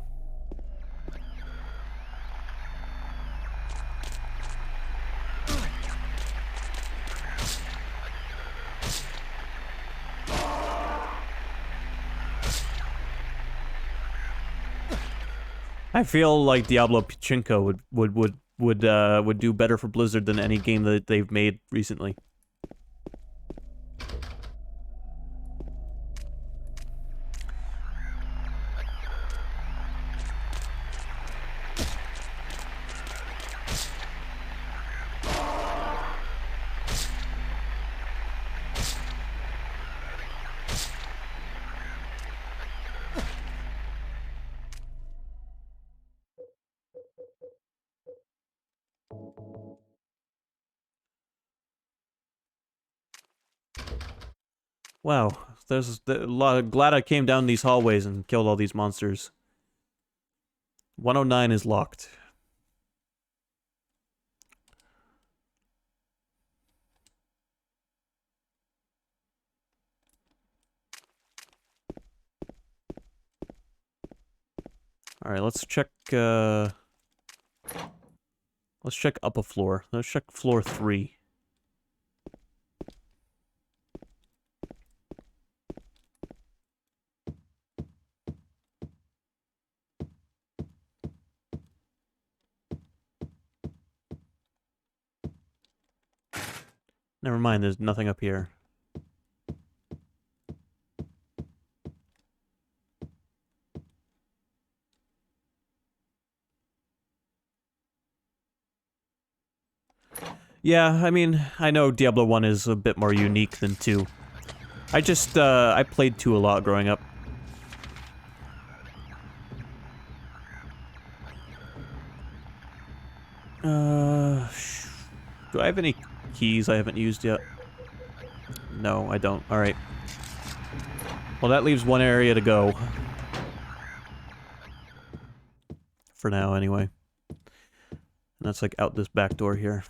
I feel like Diablo Pachinko would do better for Blizzard than any game that they've made recently. Wow, there's a lot. Glad I came down these hallways and killed all these monsters. 109 is locked. All right, let's check. Let's check up a floor. Let's check floor 3. Never mind, there's nothing up here. Yeah, I mean, I know Diablo 1 is a bit more unique than 2. I just, I played 2 a lot growing up. Do I have any keys I haven't used yet? No, I don't. Alright. Well, that leaves one area to go. For now, anyway. And that's like out this back door here.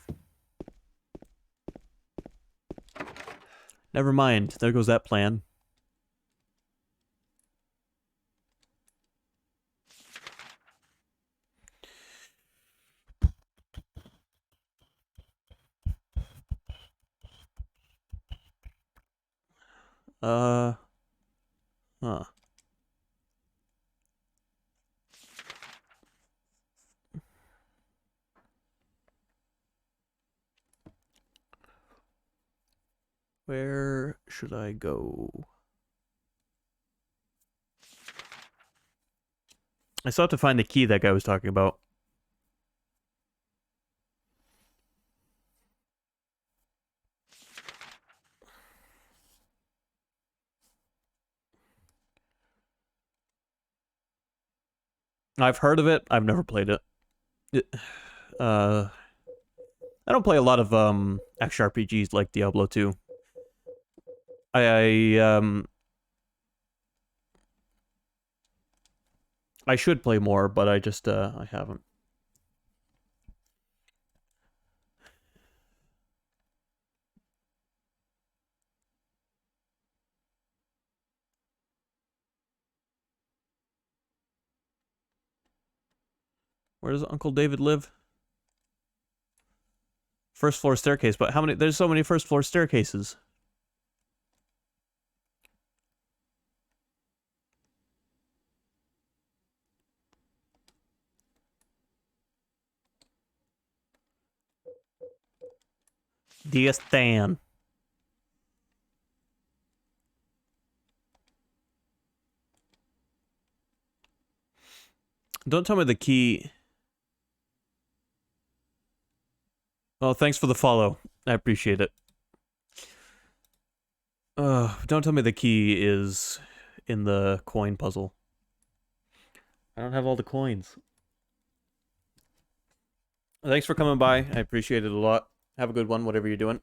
Never mind. There goes that plan. Huh. Where should I go? I still have to find the key that guy was talking about. I've heard of it. I've never played it. I don't play a lot of action RPGs like Diablo 2. I should play more, but I haven't. Where does Uncle David live? First floor staircase, but how many? There's so many first floor staircases. Dear Stan. Don't tell me the key. Oh, thanks for the follow. I appreciate it. Don't tell me the key is in the coin puzzle. I don't have all the coins. Thanks for coming by. I appreciate it a lot. Have a good one, whatever you're doing.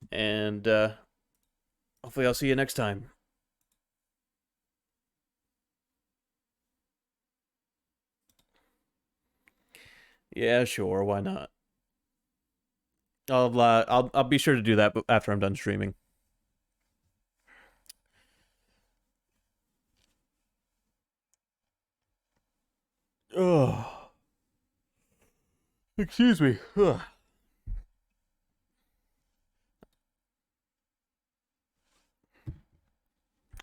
And hopefully I'll see you next time. Yeah, sure, why not? I'll be sure to do that after I'm done streaming. Oh. Excuse me. Ugh.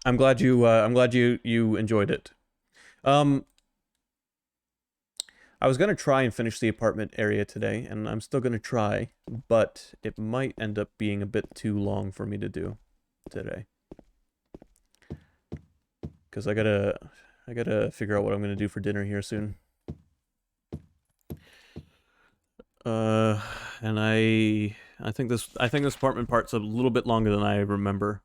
I'm glad you enjoyed it. I was gonna try and finish the apartment area today, and I'm still gonna try, but it might end up being a bit too long for me to do today. Cause I gotta figure out what I'm gonna do for dinner here soon. And I think this apartment part's a little bit longer than I remember.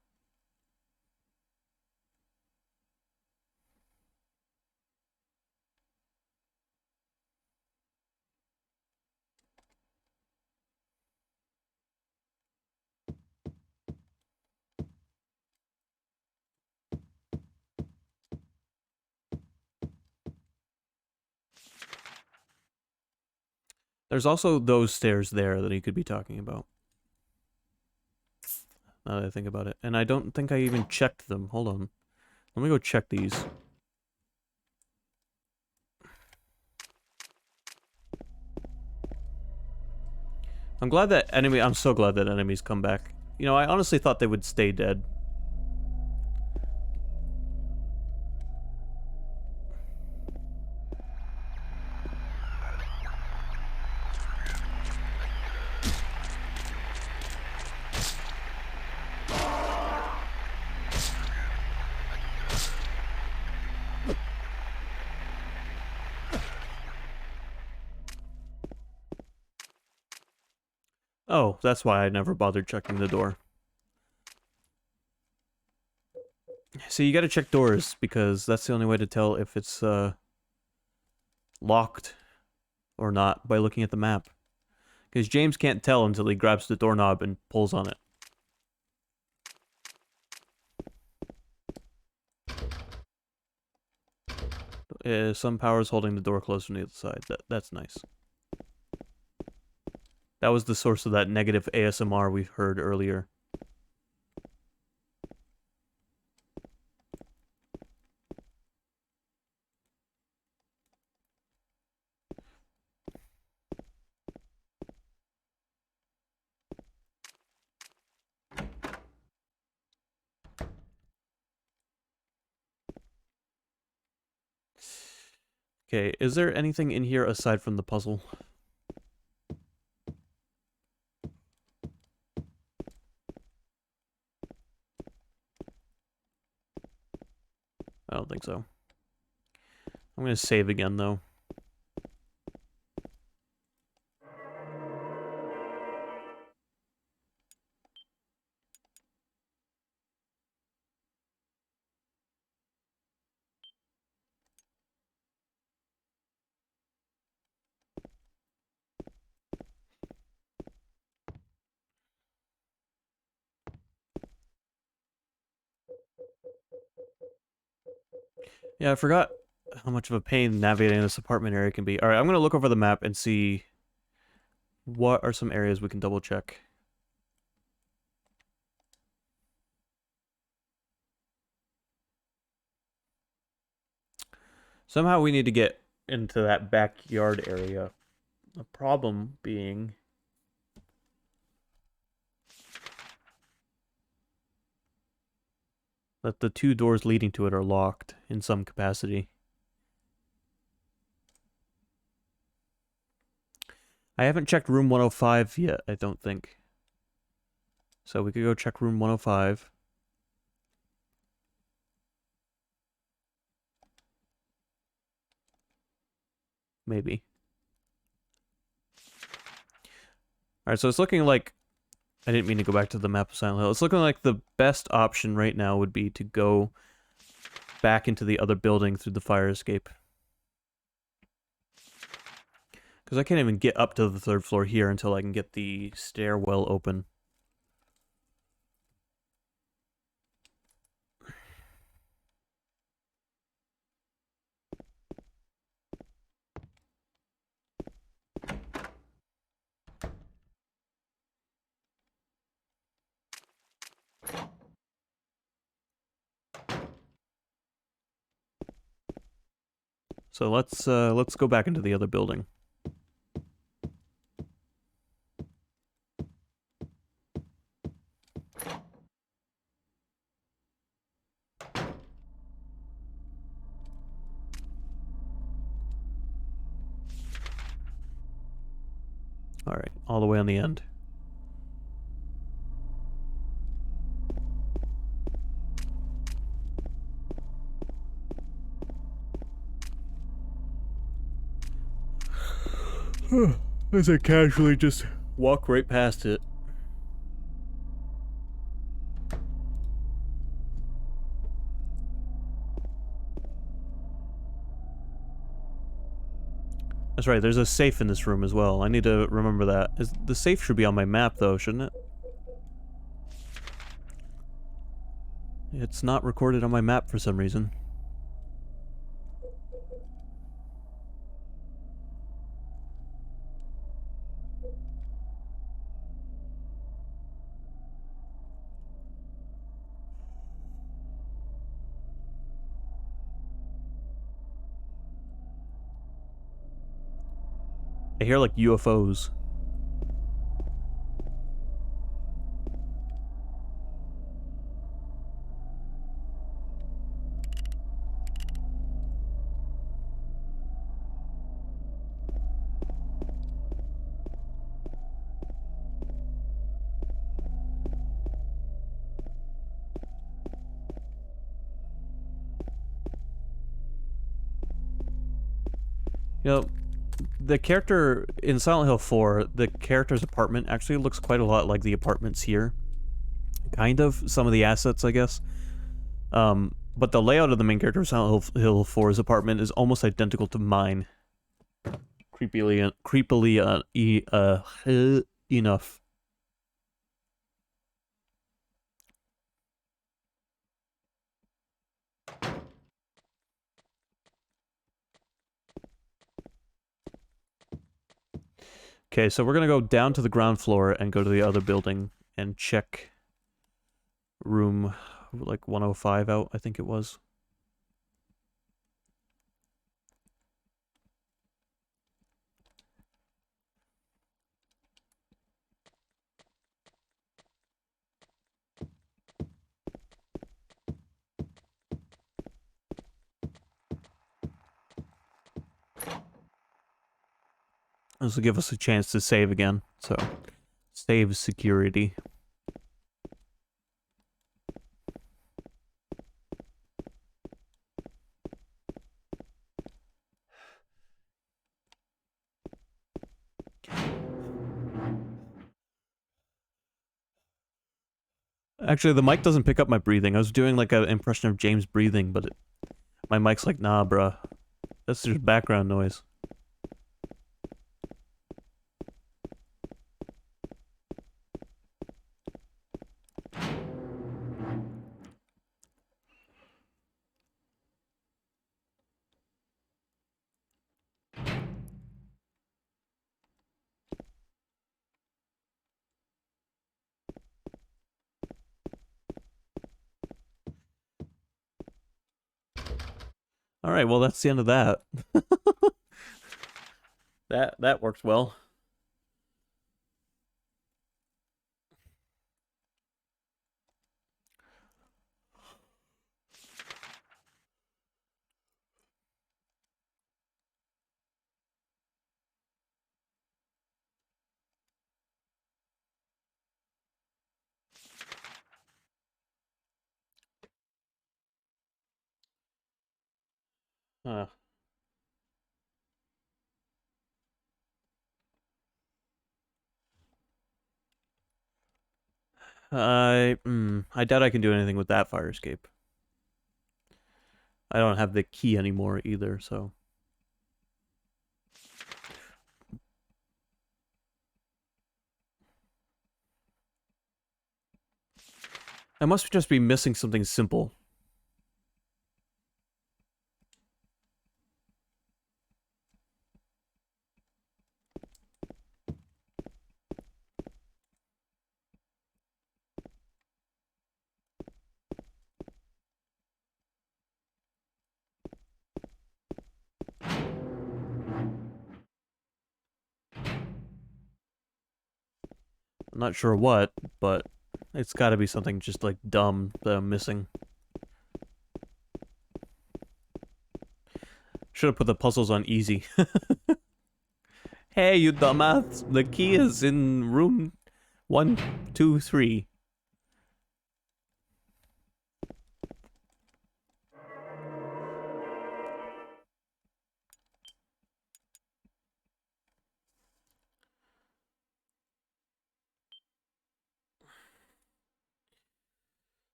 There's also those stairs there that he could be talking about. Now that I think about it. And I don't think I even checked them. Hold on. Let me go check these. I'm so glad that enemies come back. You know, I honestly thought they would stay dead. Oh, that's why I never bothered checking the door. So you gotta check doors, because that's the only way to tell if it's, locked or not by looking at the map. Because James can't tell until he grabs the doorknob and pulls on it. Some power's holding the door closed from the other side. That's nice. That was the source of that negative ASMR we heard earlier. Okay, is there anything in here aside from the puzzle? I don't think so. I'm gonna save again, though. Yeah, I forgot how much of a pain navigating this apartment area can be. Alright, I'm gonna look over the map and see what are some areas we can double check. Somehow we need to get into that backyard area. The problem being that the two doors leading to it are locked in some capacity. I haven't checked room 105 yet, I don't think. So we could go check room 105. Maybe. Alright, so it's looking like... I didn't mean to go back to the map of Silent Hill. It's looking like the best option right now would be to go back into the other building through the fire escape. Because I can't even get up to the third floor here until I can get the stairwell open. So let's go back into the other building. Alright, all the way on the end. As I casually just walk right past it. That's right, there's a safe in this room as well. I need to remember that. The safe should be on my map though, shouldn't it? It's not recorded on my map for some reason. I hear like UFOs. You know, the character in Silent Hill 4, the character's apartment actually looks quite a lot like the apartments here. Kind of. Some of the assets, I guess. But the layout of the main character of Silent Hill 4's apartment is almost identical to mine. Creepily enough. Okay, so we're gonna go down to the ground floor and go to the other building and check room like 105 out, I think it was. This will give us a chance to save again. So, save security. Actually, the mic doesn't pick up my breathing. I was doing like an impression of James breathing, but my mic's like, nah, bruh. That's just background noise. Alright, well that's the end of that. That worked well. Huh. I doubt I can do anything with that fire escape. I don't have the key anymore either, so. I must just be missing something simple. I'm not sure what, but it's gotta be something just like dumb that I'm missing. Should have put the puzzles on easy. Hey, you dumbass! The key is in room 123.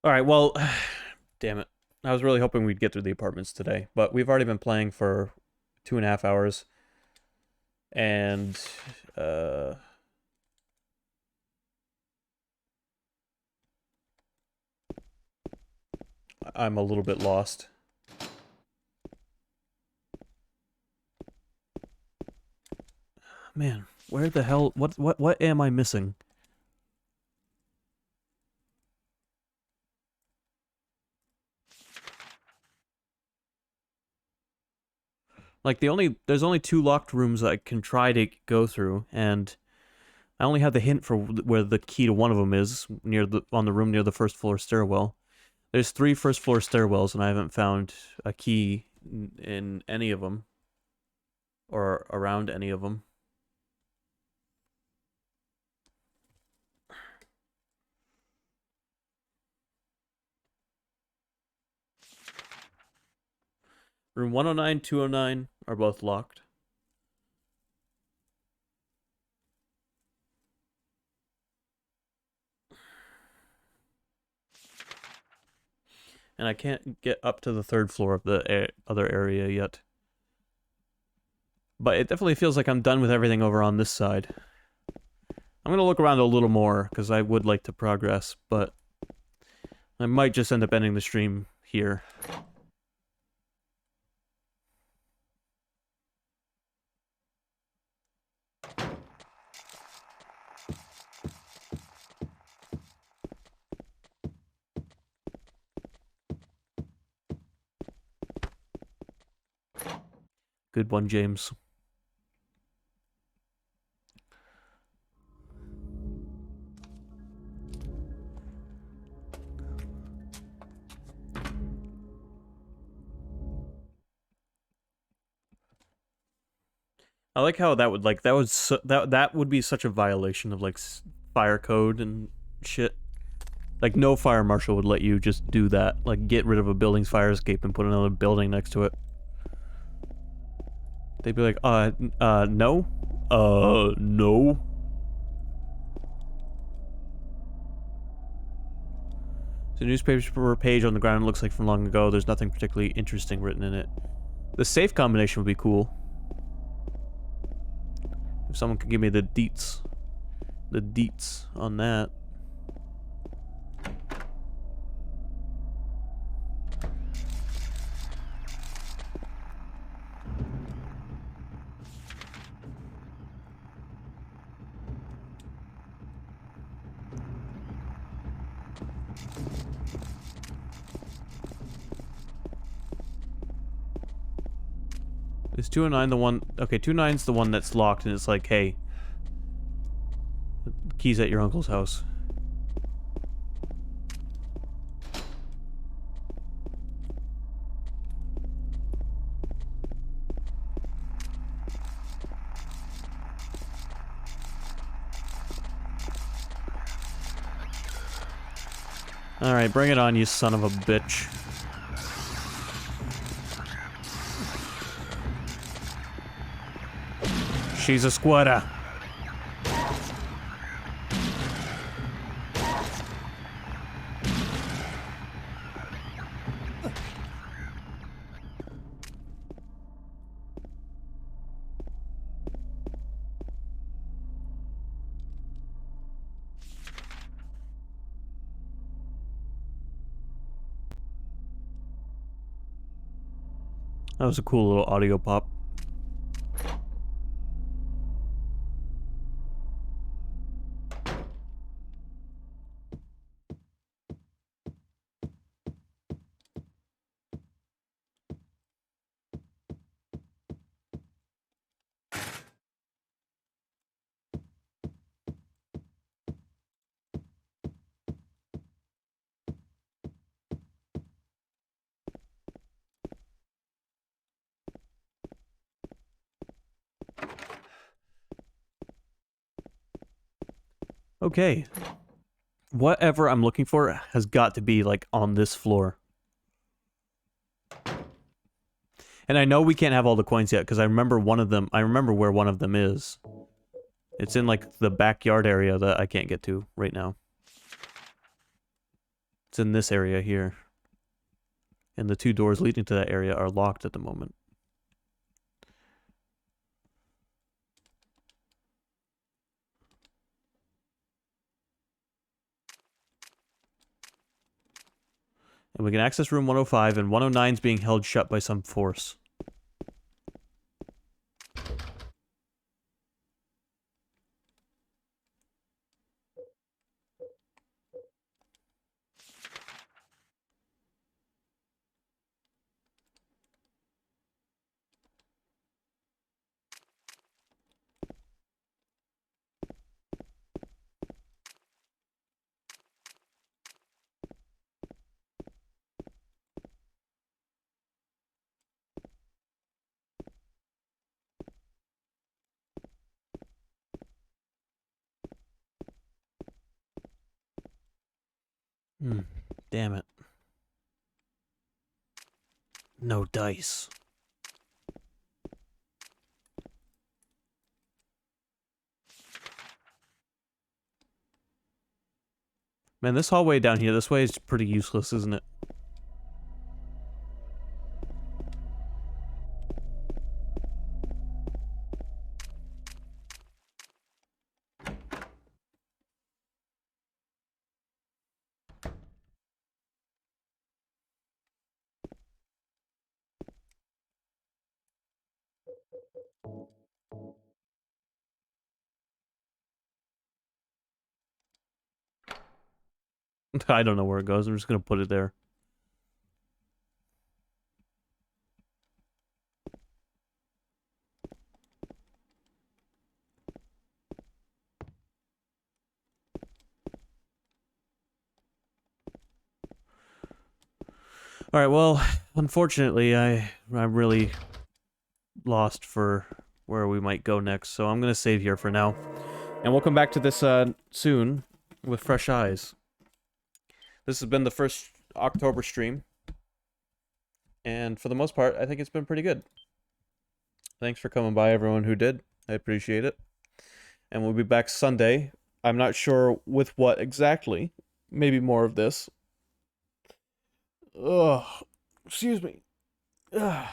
Alright, well, damn it. I was really hoping we'd get through the apartments today, but we've already been playing for 2.5 hours. And, I'm a little bit lost. Man, where the hell, what am I missing? Like, there's only 2 locked rooms that I can try to go through, and I only have the hint for where the key to one of them is, on the room near the first floor stairwell. There's 3 first floor stairwells, and I haven't found a key in any of them, or around any of them. Room 109, 209 are both locked. And I can't get up to the 3rd floor of the other area yet. But it definitely feels like I'm done with everything over on this side. I'm gonna look around a little more, because I would like to progress, but I might just end up ending the stream here. Good one, James. I like how that would like that would that would be such a violation of like fire code and shit. Like no fire marshal would let you just do that. Like get rid of a building's fire escape and put another building next to it. They'd be like, no? No? The newspaper page on the ground looks like from long ago. There's nothing particularly interesting written in it. The safe combination would be cool. If someone could give me the deets. The deets on that. Is 209 the one? Okay, 209's the one that's locked, and it's like, hey, keys at your uncle's house. Alright, bring it on, you son of a bitch. She's a squatter. That was a cool little audio pop. Okay. Whatever I'm looking for has got to be, like, on this floor. And I know we can't have all the coins yet, because I remember one of them... I remember where one of them is. It's in, like, the backyard area that I can't get to right now. It's in this area here. And the two doors leading to that area are locked at the moment. And we can access room 105, and 109 is being held shut by some force. Damn it. No dice. Man, this hallway down here, this way is pretty useless, isn't it? I don't know where it goes. I'm just gonna put it there. Alright, well, unfortunately, I'm really lost for where we might go next. So I'm going to save here for now. And we'll come back to this soon with fresh eyes. This has been the first October stream. And for the most part, I think it's been pretty good. Thanks for coming by, everyone who did. I appreciate it. And we'll be back Sunday. I'm not sure with what exactly. Maybe more of this. Ugh. Excuse me. Ugh.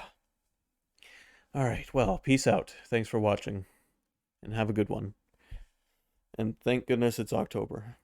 Alright, well, peace out. Thanks for watching. And have a good one. And thank goodness it's October.